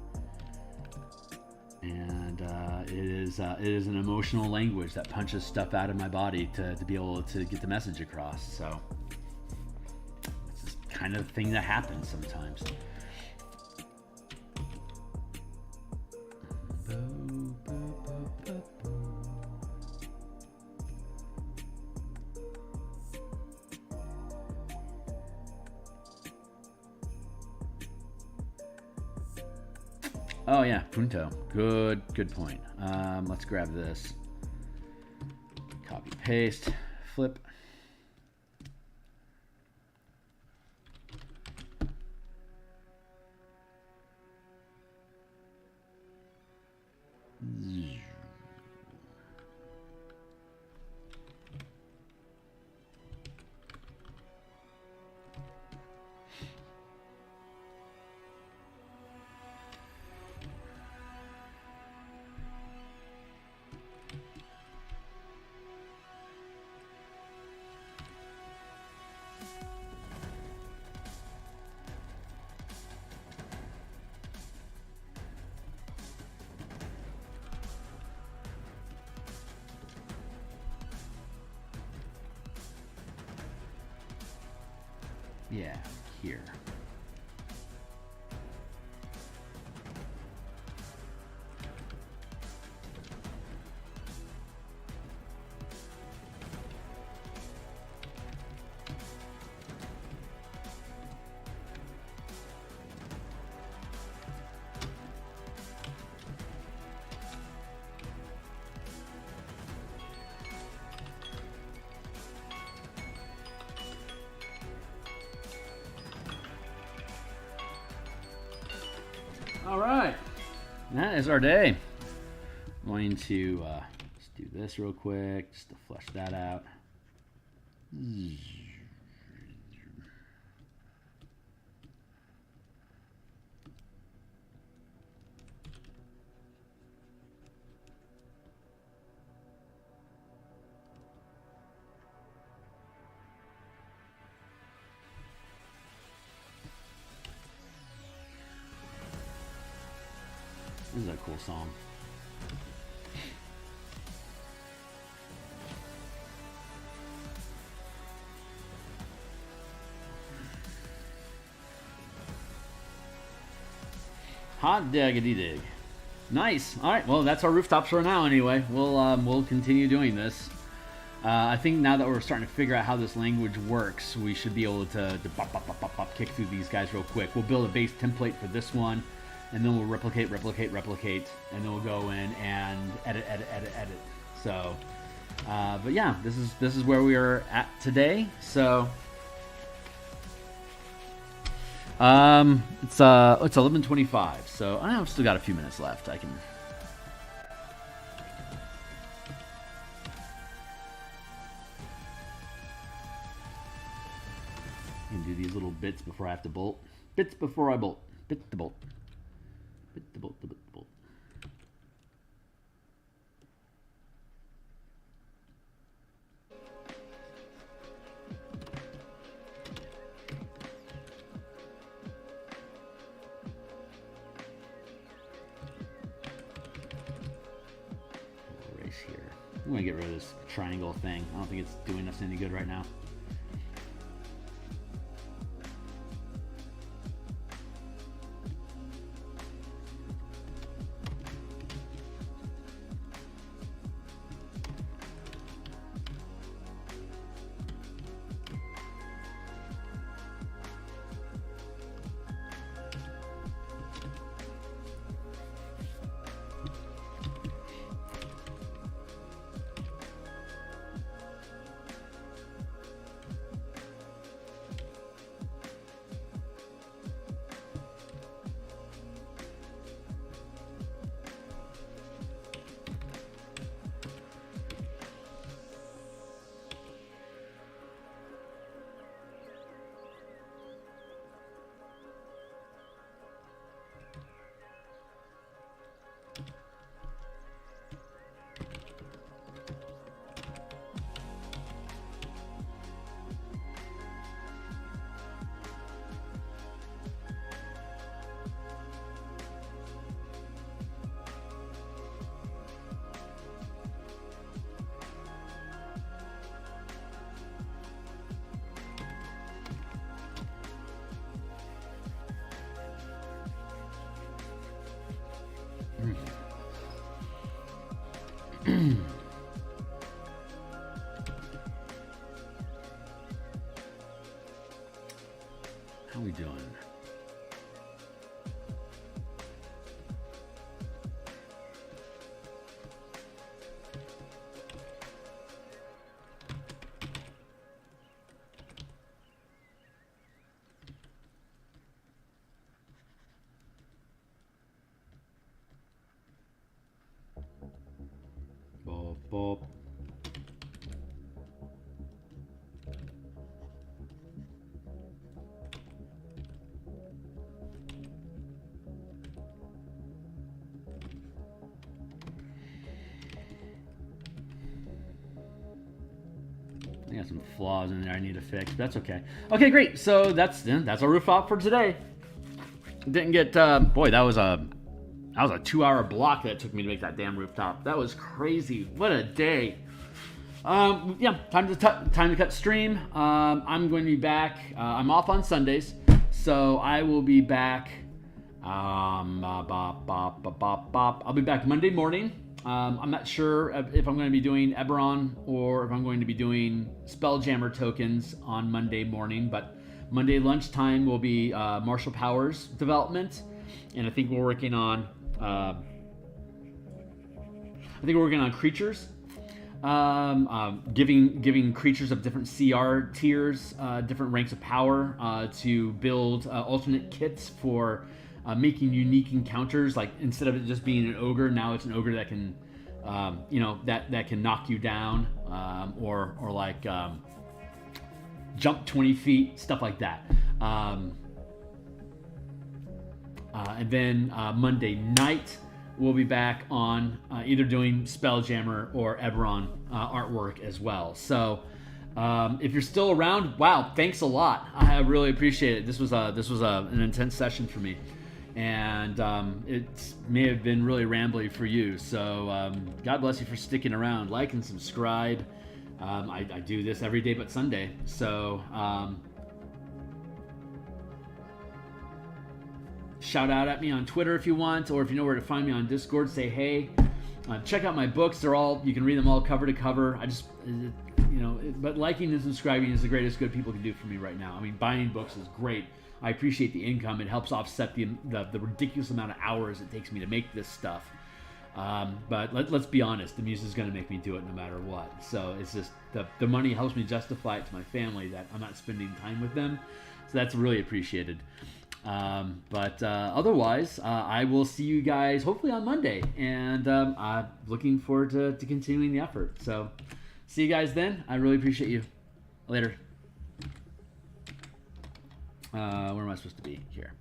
and it is an emotional language that punches stuff out of my body to be able to get the message across. So it's this kind of thing that happens sometimes. Oh yeah, punto. Good point. Let's grab this. Copy, paste, flip. Yeah, here. All right. That is our day. I'm going to just do this real quick just to flesh that out. This is a cool song. Hot diggity dig. Nice. All right. Well, that's our rooftops for now. Anyway, we'll continue doing this. I think now that we're starting to figure out how this language works, we should be able to kick through these guys real quick. We'll build a base template for this one, and then we'll replicate, and then we'll go in and edit. So, but yeah, this is where we are at today. So. It's 11:25, so I've still got a few minutes left. I can do these little bits before I have to bolt. Bits before I bolt. Bit the bolt. Bit the bolt. The bolt. I'm going to get rid of this triangle thing. I don't think it's doing us any good right now. How we doing? Bob, Bob. I got some flaws in there I need to fix, but that's okay. Okay, great. So that's our rooftop for today. Didn't get boy, that was a 2-hour block that it took me to make that damn rooftop. That was crazy. What a day. Yeah, time to cut stream. I'm going to be back. I'm off on Sundays, so I will be back. I'll be back Monday morning. I'm not sure if I'm going to be doing Eberron or if I'm going to be doing Spelljammer tokens on Monday morning, but Monday lunchtime will be Martial Powers development, and I think we're working on creatures, giving creatures of different CR tiers different ranks of power to build alternate kits for making unique encounters. Like instead of it just being an ogre, now it's an ogre that can, you know, that can knock you down, or like jump 20 feet, stuff like that. And then Monday night, we'll be back on either doing Spelljammer or Eberron artwork as well. So if you're still around, wow, thanks a lot. I really appreciate it. This was an intense session for me, and it may have been really rambly for you. So God bless you for sticking around. Like and subscribe. I do this every day but Sunday. So shout out at me on Twitter if you want, or if you know where to find me on Discord, say hey. Check out my books. You can read them all cover to cover. But liking and subscribing is the greatest good people can do for me right now. I mean, buying books is great. I appreciate the income. It helps offset the ridiculous amount of hours it takes me to make this stuff. But let's be honest, the muse is going to make me do it no matter what. So it's just the money helps me justify it to my family that I'm not spending time with them. So that's really appreciated. But otherwise, I will see you guys hopefully on Monday, and I'm looking forward to continuing the effort. So see you guys then. I really appreciate you. Later. Where am I supposed to be? Here.